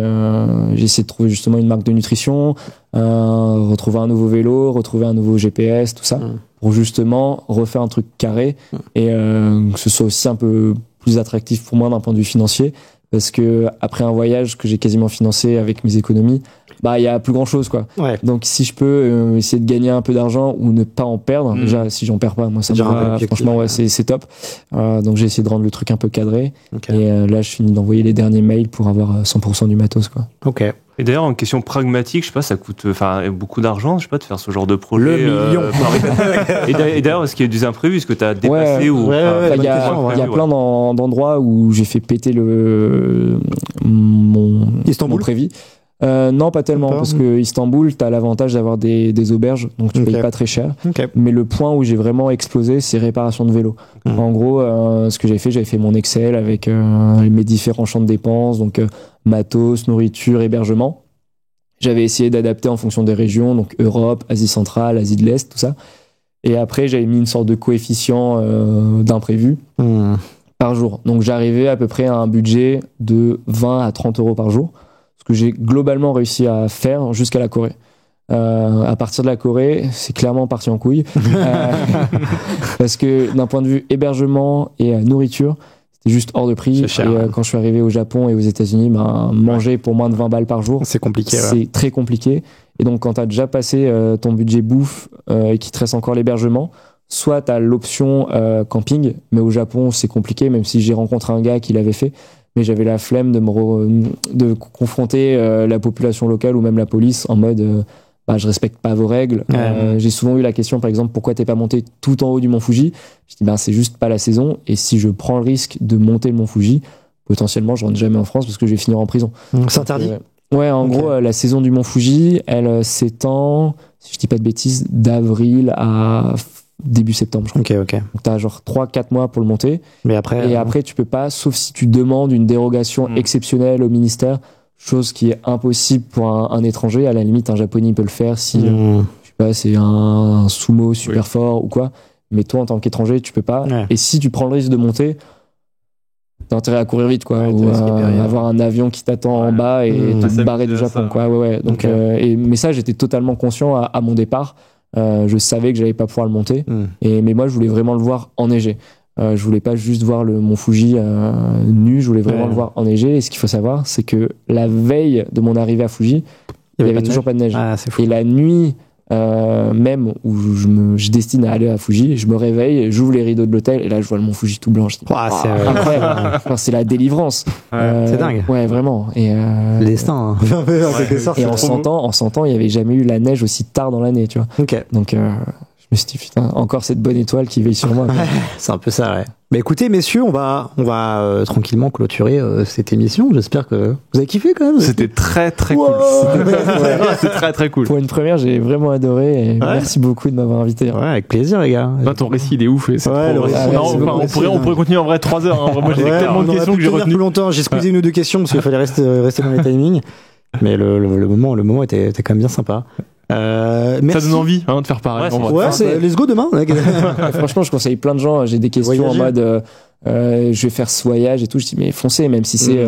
j'ai essayé de trouver justement une marque de nutrition, retrouver un nouveau vélo, retrouver un nouveau GPS, tout ça, pour justement refaire un truc carré et que ce soit aussi un peu plus attractif pour moi d'un point de vue financier. Parce que après un voyage que j'ai quasiment financé avec mes économies, il y a plus grand chose quoi. Donc si je peux essayer de gagner un peu d'argent ou ne pas en perdre, déjà si j'en perds pas, moi ça me va, franchement c'est top. Donc j'ai essayé de rendre le truc un peu cadré. Et là je finis d'envoyer les derniers mails pour avoir 100% du matos quoi.
Et d'ailleurs, en question pragmatique, je sais pas, ça coûte beaucoup d'argent, je sais pas, de faire ce genre de projet.
Le million.
Et d'ailleurs, est-ce qu'il y a des imprévus, est-ce que tu as dépassé ou
il y a plein d'endroits où j'ai fait péter mon prévis. Non, pas tellement, parce que Istanbul, t'as l'avantage d'avoir des auberges, donc tu payes pas très cher. Mais le point où j'ai vraiment explosé, c'est réparation de vélo. En gros, ce que j'avais fait mon Excel avec mes différents champs de dépenses, donc matos, nourriture, hébergement. J'avais essayé d'adapter en fonction des régions, donc Europe, Asie centrale, Asie de l'Est, tout ça. Et après, j'avais mis une sorte de coefficient d'imprévu par jour. Donc j'arrivais à peu près à un budget de 20 à 30 euros par jour. ce que j'ai globalement réussi à faire jusqu'à la Corée. À partir de la Corée, c'est clairement parti en couille. Parce que d'un point de vue hébergement et nourriture, c'était juste hors de prix.
C'est cher,
et
ouais.
quand je suis arrivé au Japon et aux États-Unis, manger pour moins de 20 balles par jour,
C'est compliqué. Ouais.
c'est très compliqué. Et donc, quand tu as déjà passé ton budget bouffe et qu'il te reste encore l'hébergement, soit tu as l'option camping, mais au Japon, c'est compliqué, même si j'ai rencontré un gars qui l'avait fait. Mais j'avais la flemme de confronter la population locale ou même la police en mode je respecte pas vos règles.
Ouais.
J'ai souvent eu la question, par exemple, pourquoi t'es pas monté tout en haut du mont Fuji? Je dis c'est juste pas la saison. Et si je prends le risque de monter le mont Fuji, potentiellement je rentre jamais en France parce que je vais finir en prison.
C'est interdit.
Ouais, en
Ok.
gros, la saison du mont Fuji, elle s'étend, si je dis pas de bêtises, d'avril à début septembre, je crois.
Ok.
Donc t'as genre 3-4 mois pour le monter.
Mais après.
Et après, tu peux pas, sauf si tu demandes une dérogation exceptionnelle au ministère, chose qui est impossible pour un étranger. À la limite, un japonais il peut le faire si, je sais pas, c'est un sumo super fort ou quoi. Mais toi, en tant qu'étranger, tu peux pas.
Ouais.
Et si tu prends le risque de monter, t'as intérêt à courir vite, quoi.
Ouais,
ou
t'as risqué derrière.
avoir un avion qui t'attend en bas et te
Ça
barrer du
m'aide à
Japon,
ça.
quoi. Ouais. Donc,
Ok.
mais ça, j'étais totalement conscient à mon départ. Je savais que j'allais pas pouvoir le monter. Mais moi, je voulais vraiment le voir enneigé. Je voulais pas juste voir le mont Fuji nu, je voulais vraiment
Ouais.
le voir enneigé. Et ce qu'il faut savoir, c'est que la veille de mon arrivée à Fuji, il y avait toujours pas de neige.
Ah, c'est fou.
Et la nuit, même où je destine à aller à Fuji, je me réveille, j'ouvre les rideaux de l'hôtel et là je vois le mont Fuji tout blanc. Je dis,
Ouah, c'est
incroyable. Enfin, c'est la délivrance.
c'est dingue.
Ouais, vraiment. Et,
le destin. Hein. En quelque sorte,
et
c'est
en
trop beau.
100 ans, il n'y avait jamais eu la neige aussi tard dans l'année, tu vois.
Ok.
Donc, je me suis dit, putain, encore cette bonne étoile qui veille sur moi. quoi.
C'est un peu ça, ouais. Mais écoutez, messieurs, on va tranquillement clôturer cette émission. J'espère que vous avez kiffé quand même.
C'était très très cool. C'était très très cool.
Pour une première, j'ai vraiment adoré et merci beaucoup de m'avoir invité.
Ouais, avec plaisir, les gars.
Non, ton récit il est ouf. Et c'est
Ouais,
trop-
le récit,
Non,
merci
enfin,
beaucoup.
on pourrait continuer en vrai 3 heures. Hein. Moi j'ai
Ouais,
tellement
on
de
aurait
questions
pu
que j'ai
tenir
retenues.
plus longtemps. J'ai squeezé une ou deux questions parce qu'il fallait rester dans les timings. Mais le moment était quand même bien sympa.
Ça
Merci.
donne envie de faire pareil.
Ouais,
en vrai.
Ouais, c'est let's go demain.
Franchement, je conseille plein de gens. J'ai des questions
Voyager.
en mode je vais faire ce voyage et tout. Je dis mais foncez, même si c'est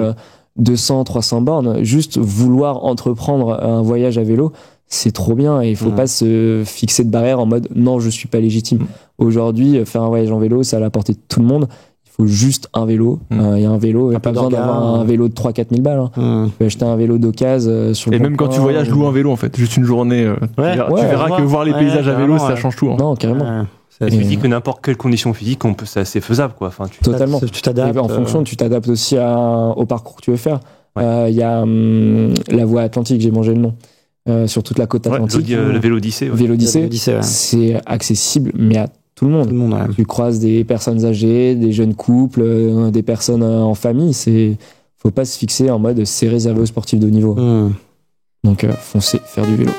200, 300 bornes, juste vouloir entreprendre un voyage à vélo, c'est trop bien et il faut pas se fixer de barrière en mode non, je suis pas légitime. Aujourd'hui, faire un voyage en vélo, c'est à la portée de tout le monde. Il faut juste un vélo. Et un vélo, il n'y a
peu
pas besoin
d'orgas,
d'avoir un vélo de 3-4 000 balles. Hein. Tu peux acheter un vélo d'occasion sur le
Et
bon
même quand tu
coin,
voyages, loue un vélo en fait. Juste une journée. Tu verras que voir les paysages à vélo, ça change tout. Hein.
Non, carrément.
Ouais,
Tu dis que n'importe quelle condition physique, c'est assez faisable, quoi. Enfin,
Totalement.
tu t'adaptes.
Et en fonction, tu t'adaptes aussi au parcours que tu veux faire. Il y a la voie atlantique, j'ai mangé le nom, sur toute la côte atlantique.
le Vélodyssée. Ouais.
Vélodyssée,
L'Odyssée, ouais.
c'est accessible, mais à tout le monde.
Tout le monde, ouais.
Tu croises des personnes âgées, des jeunes couples, des personnes en famille. Faut pas se fixer en mode c'est réservé aux sportifs de haut niveau. Donc foncez faire du vélo.